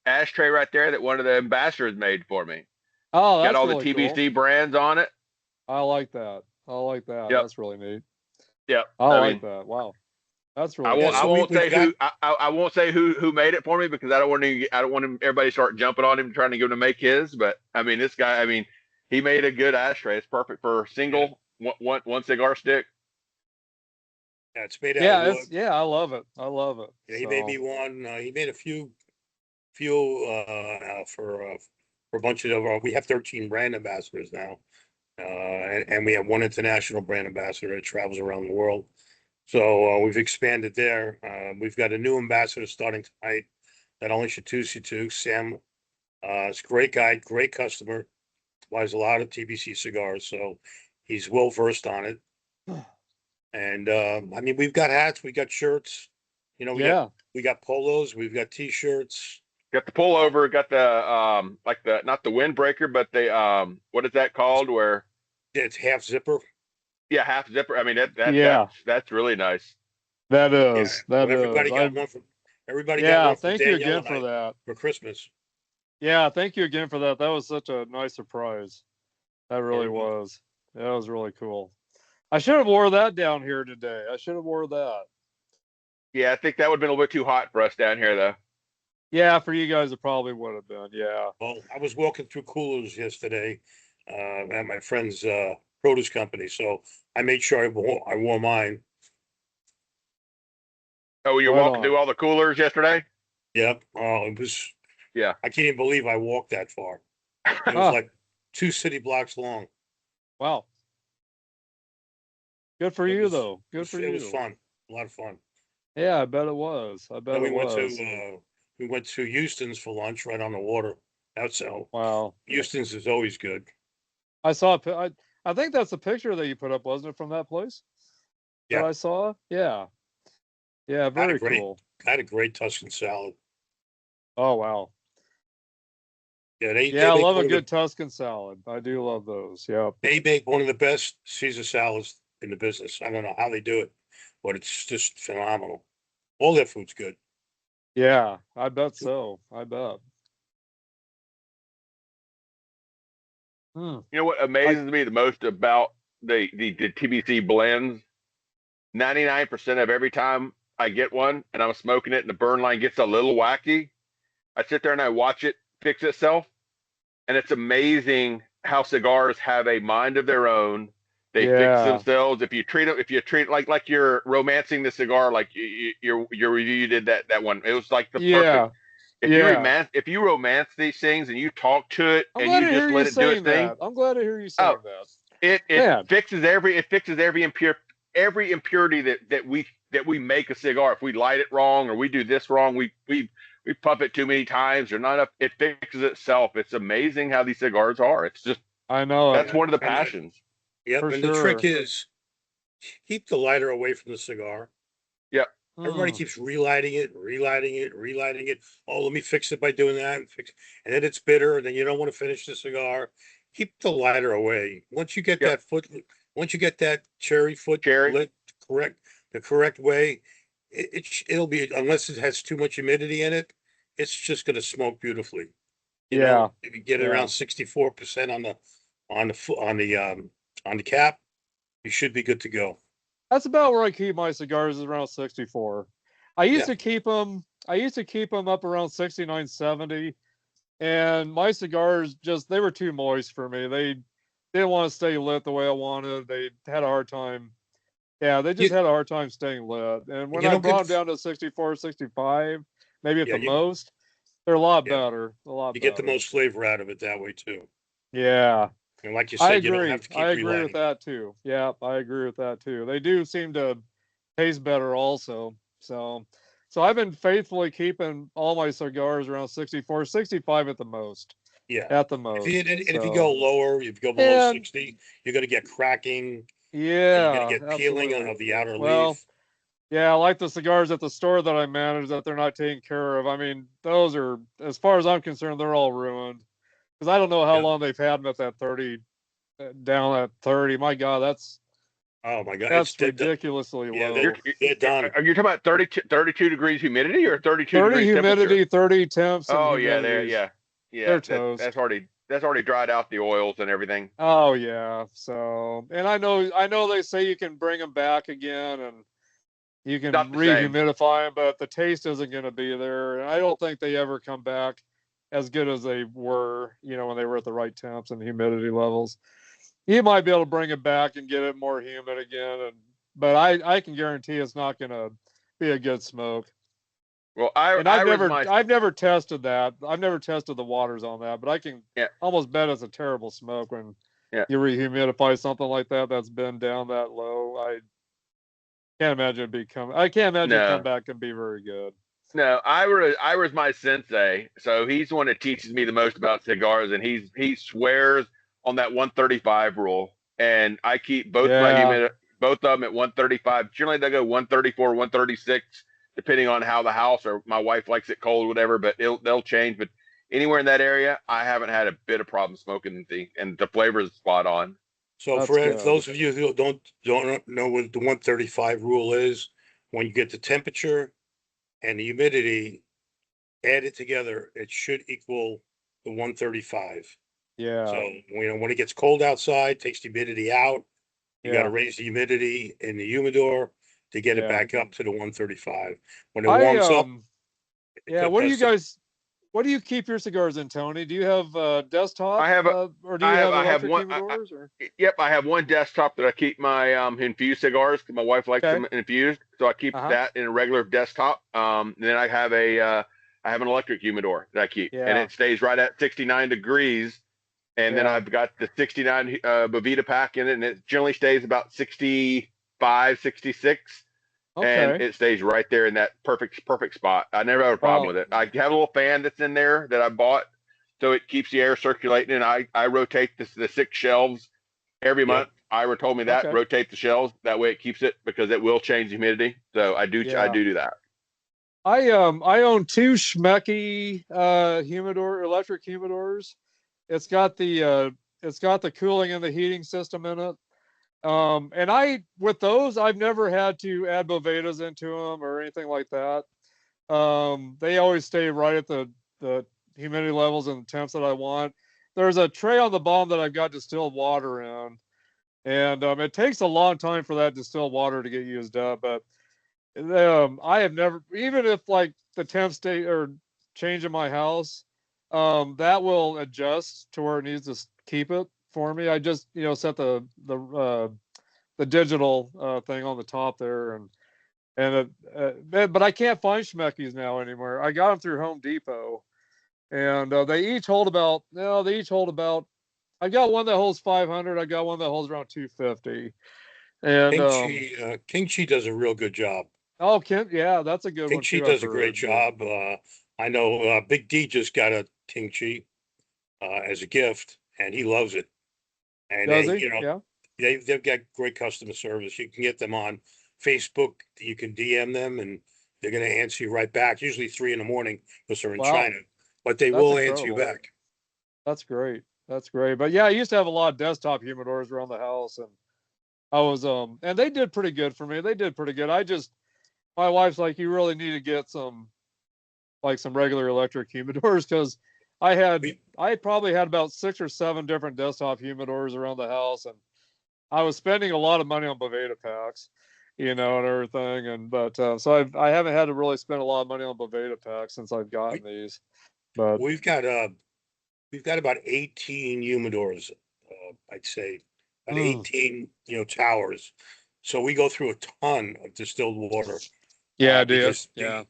ashtray right there that one of the ambassadors made for me. Oh, that's got all really the TBC cool. brands on it. I like that. Yep. That's really neat. Yep. I like that. Wow. That's really. I won't say who made it for me, because I don't want everybody to start jumping on him trying to get him to make his. But I mean, this guy. I mean, he made a good ashtray. It's perfect for single one cigar stick. Yeah, it's made out of wood. I love it. I love it. Yeah, he made me one. He made a few for a bunch of we have 13 brand ambassadors now, and we have one international brand ambassador that travels around the world. So we've expanded there. We've got a new ambassador starting tonight that I'll introduce you to, Sam. It's a great guy, great customer, buys a lot of TBC cigars, so he's well versed on it. And I mean, we've got hats, we got shirts, we got polos, we've got t-shirts. Got the pullover, got the not the windbreaker, but the what is that called? Where it's half zipper. Yeah, half zipper. I mean that's really nice. That is. Yeah. Everybody got one from everybody. Yeah, got one from thank you again for that. For Christmas. Yeah, thank you again for that. That was such a nice surprise. That really was. That was really cool. I should have wore that down here today. I should have wore that. Yeah, I think that would have been a little bit too hot for us down here, though. Yeah, for you guys, it probably would have been. Yeah. Well, I was walking through coolers yesterday at my friend's produce company, so I made sure I wore mine. Oh, you were walking through all the coolers yesterday? Yep. Oh, it was. Yeah. I can't even believe I walked that far. It was like 2 city blocks long. Wow. Good for you, though. Good for you. It was fun. A lot of fun. Yeah, I bet it was. I bet Then it was. we went to Houston's for lunch right on the water. That's Wow. Houston's is always good. I saw. I think that's the picture that you put up, wasn't it, from that place? Yeah. That I saw. Yeah. Yeah. Very cool. Had a great Tuscan salad. Oh wow. Yeah, I love a good Tuscan salad. I do love those. Yeah. They make one of the best Caesar salads in the business. I don't know how they do it, but it's just phenomenal. All their food's good. Yeah, I bet so. I bet. You know what amazes me the most about the TBC blends? 99% of every time I get one and I'm smoking it and the burn line gets a little wacky, I sit there and I watch it fix itself. And it's amazing how cigars have a mind of their own. They fix themselves. If you treat it like you're romancing the cigar, like your review you did that one. It was like the perfect. If you romance these things and you talk to it and you just let it do its thing. I'm glad to hear you saying that. It fixes every impurity that we make a cigar. If we light it wrong or we do this wrong, we puff it too many times or not enough. It fixes itself. It's amazing how these cigars are. It's just that's one of the passions. Yep, and the trick is keep the lighter away from the cigar. Yep. Everybody keeps relighting it. Oh, let me fix it by doing that. And then it's bitter, and then you don't want to finish the cigar. Keep the lighter away. Once you get that cherry foot lit the correct way, it'll be, unless it has too much humidity in it, it's just going to smoke beautifully. You know, if you get it around 64% on the cap, you should be good to go. That's about where I keep my cigars, is around 64. I used to keep them up around 69, 70. And my cigars they were too moist for me. They didn't want to stay lit the way I wanted. They had a hard time. Yeah, they just had a hard time staying lit. And when I brought them down to 64, 65, maybe at the most, they're a lot better. A lot better. You get the most flavor out of it that way too. Yeah. And like you said, you don't have to keep relighting. I agree with that too. Yeah, I agree with that too. They do seem to taste better also. So I've been faithfully keeping all my cigars around 64, 65 at the most. Yeah. At the most. If you go lower, if you go below 60, you're going to get cracking. Yeah. You're going to get peeling of the outer leaf. Yeah, like the cigars at the store that I manage that they're not taking care of. I mean, those are, as far as I'm concerned, they're all ruined. Because I don't know how long they've had them at that 30, down at 30. My God, that's that's ridiculously low. They're done. Are you talking about 32 degrees humidity or 32 30 degrees humidity, temperature? 30 temps. Oh yeah, they're toast. That's already dried out the oils and everything. Oh yeah. So, and I know they say you can bring them back again and you can rehumidify them, but the taste isn't going to be there. And I don't think they ever come back as good as they were, when they were at the right temps and humidity levels. You might be able to bring it back and get it more humid again, but I can guarantee it's not going to be a good smoke. Well, I've never tested that. I've never tested the waters on that, but I can almost bet it's a terrible smoke when you rehumidify something like that that's been down that low. I can't imagine comeback can be very good. No, Ira's my sensei, so he's the one that teaches me the most about cigars, and he swears on that 135 rule, and I keep both of them at 135. Generally, they go 134, 136, depending on how the house or my wife likes it cold, whatever. But they'll change. But anywhere in that area, I haven't had a bit of problem smoking and the flavor is spot on. So for those of you who don't know what the 135 rule is, when you get the temperature and the humidity added together, it should equal the 135. Yeah. So when it gets cold outside, takes the humidity out. You got to raise the humidity in the humidor to get it back up to the 135. When it warms up. Yeah. What do you keep your cigars in, Tony? Do you have desktop? I have or do you have electric one. humidors? Yep, I have one desktop that I keep my infused cigars because my wife likes them infused, so I keep that in a regular desktop. And then I have I have an electric humidor that I keep, and Yeah. it stays right at 69 degrees. And then Yeah. I've got the 69 Bovita pack in it, and it generally stays about 65, 66. And Okay. it stays right there in that perfect spot. I never have a problem Well, with it. I have a little fan that's in there that I bought, so it keeps the air circulating. And I rotate the 6 shelves every Yep. month. Ira told me that okay. rotate the shelves that way it keeps it, because it will change the humidity. So I Yeah. do that. I own two Schmecky electric humidors. It's got the cooling and the heating system in it. And with those, I've never had to add Bovedas into them or anything like that. They always stay right at the humidity levels and the temps that I want. There's a tray on the bottom that I've got distilled water in, and it takes a long time for that distilled water to get used up. But I have never, even if like the temp state or change in my house, that will adjust to where it needs to keep it for me. I just set the digital thing on the top there, but I can't find Schmeckies now anymore. I got them through Home Depot, and they each hold about. No, they each hold about. I got one that holds 500. I got one that holds around 250. And King Chi does a real good job. oh, Kent, yeah, that's a good King one Chi too. does a great job. I know Big D just got a King Chi as a gift, and he loves it. And Does he? Yeah. they've got great customer service. You can get them on Facebook. You can DM them, and they're going to answer you right back. Usually 3 a.m. because they're in Wow. China, but they That's will answer you incredible. back. That's great. That's great. But yeah, I used to have a lot of desktop humidors around the house, and I was and they did pretty good for me. They did pretty good. My wife's like, you really need to get some regular electric humidors, because I probably had about 6 or 7 different desktop humidors around the house, and I was spending a lot of money on Boveda packs, and everything. And but so I haven't had to really spend a lot of money on Boveda packs since I've gotten these. But We've got about 18 humidors, I'd say, about 18 towers. So we go through a ton of distilled water. yeah, dude. Because Yeah.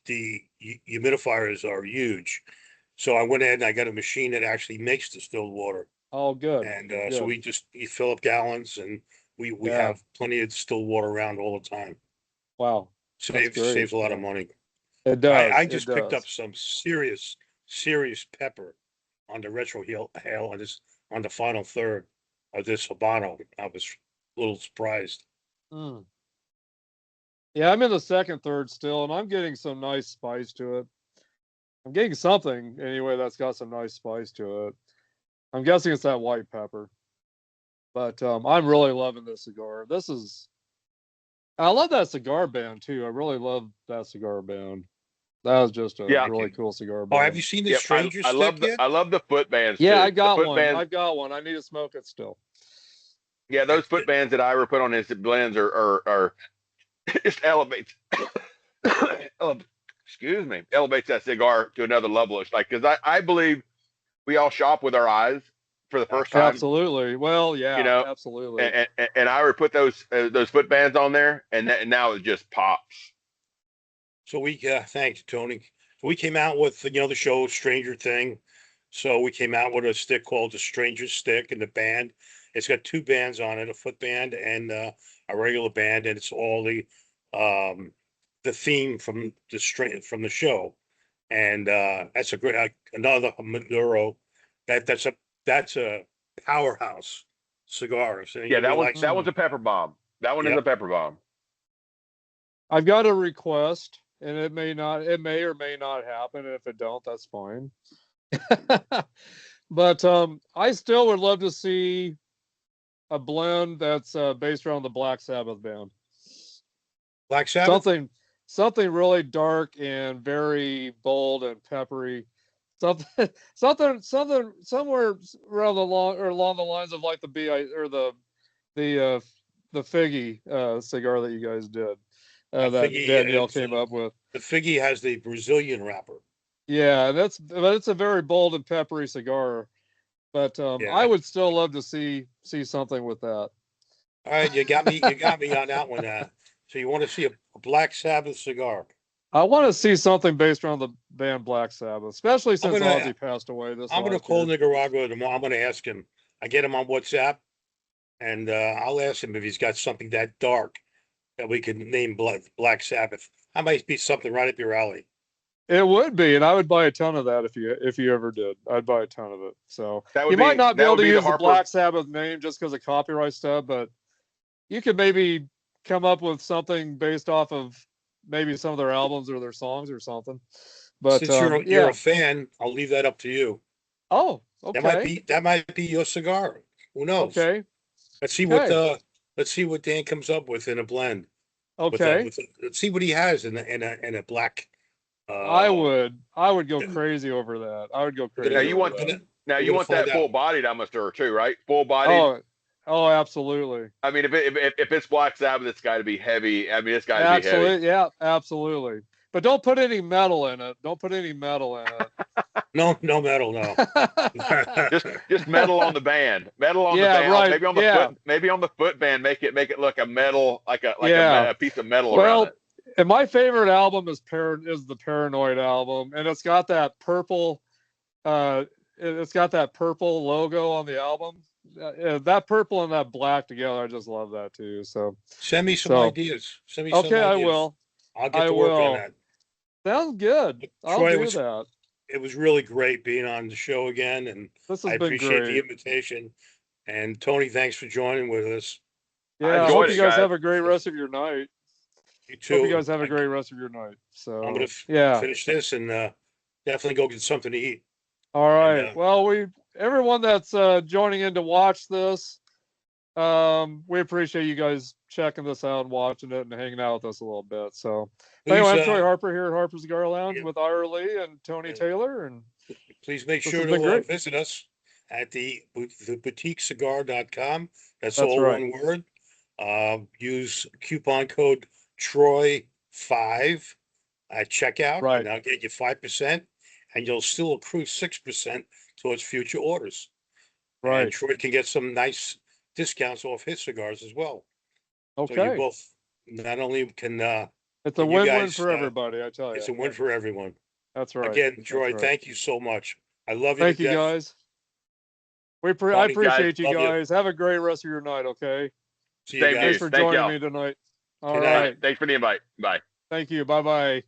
the humidifiers are huge. So I went ahead and I got a machine that actually makes distilled water. Oh, good. And Good. so we fill up gallons, and we Yeah. have plenty of distilled water around all the time. Wow. That's great. Saves a lot of Yeah. money. It does. I It just picked up does. some serious pepper on the retro hail on the final third of this Habano. I was a little surprised. Mm. Yeah, I'm in the second third still, and I'm getting some nice spice to it. I'm getting something anyway that's got some nice spice to it. I'm guessing it's that white pepper. But I'm really loving this cigar. I love that cigar band too. I really love that cigar band. That was just a Yeah. really cool cigar Oh, have band. you seen the Yep. Stranger Stick yet? I love the foot bands Yeah, too. I got the foot one. Bands, I've got one. I need to smoke it still. yeah, those foot bands that Ira put on his blends are just elevates. Excuse me, elevates that cigar to another level. It's like, because I believe we all shop with our eyes for the first time. Absolutely. Well, yeah, absolutely. And Ira put those foot bands on there, and now it just pops. So thanks, Tony. So we came out with the show Stranger Thing. So we came out with a stick called the Stranger Stick, and the band. It's got 2 bands on it, a foot band and a regular band, and it's all the theme from the show. And that's a great another Maduro. That's a powerhouse cigar. So Yeah, that one's a pepper bomb. That one is a pepper bomb. I've got a request, and it may or may not happen. And if it don't, that's fine. But I still would love to see a blend that's based around the Black Sabbath band. Black Sabbath? Something really dark and very bold and peppery. Somewhere around along the lines of like the BI or the Figgy cigar that you guys did. That Danielle came up with. The Figgy has the Brazilian wrapper. Yeah, but it's a very bold and peppery cigar. But I would still love to see something with that. All right, you got me on that one. So you want to see a Black Sabbath cigar? I want to see something based around band Black Sabbath, especially since Ozzy passed away. I'm gonna call Nicaragua tomorrow. I'm gonna ask him. I get him on WhatsApp, and I'll ask him if he's got something that dark that we can name Black Sabbath. That might be something right up your alley. It would be, and I would buy a ton of that if you ever did. I'd buy a ton of it. So you might not be able to use the Black Sabbath name just because of copyright stuff, but you could maybe come up with something based off of maybe some of their albums or their songs or something. But since you're a fan, I'll leave that up to you. Oh, okay. That might be your cigar. Who knows? Okay. Let's see what Dan comes up with in a blend. Okay. Let's see what he has in a black. I would go crazy over that. I would go crazy. Now you want that full bodied, I'm sure too, right? Full bodied. Oh, absolutely. I mean, if it's Black Sabbath, it's got to be heavy. I mean, it's got to be heavy. Yeah, absolutely. But don't put any metal in it. Don't put any metal in it. No metal, no. just metal on the band. Metal on the band. Right. Maybe on the foot. Maybe on the foot band. Make it look a metal, like a piece of metal around it. And my favorite album is the Paranoid album, and it's got that purple. It's got that purple logo on the album. That purple and that black together, I just love that too. So send me some ideas. Send me some ideas. I will. I'll get to work on that. Sounds good. I'll do that. It was really great being on the show again, and I appreciate the invitation. And Tony, thanks for joining with us. Yeah, I hope you guys have a great rest of your night. You too. Hope you guys have a great rest of your night. So I'm gonna finish this and definitely go get something to eat. All right. And, well, everyone that's joining in to watch this, we appreciate you guys checking this out and watching it and hanging out with us a little bit. So anyway, I'm Troy Harper here at Harper's Cigar Lounge with Ira Lee and Tony Taylor. And please make sure to visit us at the boutiquecigar.com. That's all right. One word. Use coupon code Troy5 at checkout. Right. And I'll get you 5%, and you'll still accrue 6% towards future orders. Right. And Troy can get some nice discounts off his cigars as well. Okay. So you both not only can it's a win-win for everybody, I tell you. It's a win for everyone. That's right. Again, Troy, thank you so much. I love you. Thank you, guys. I appreciate you guys. Have a great rest of your night, okay? See you guys. Thanks for joining me tonight. All right. Thanks for the invite. Bye. Thank you. Bye-bye.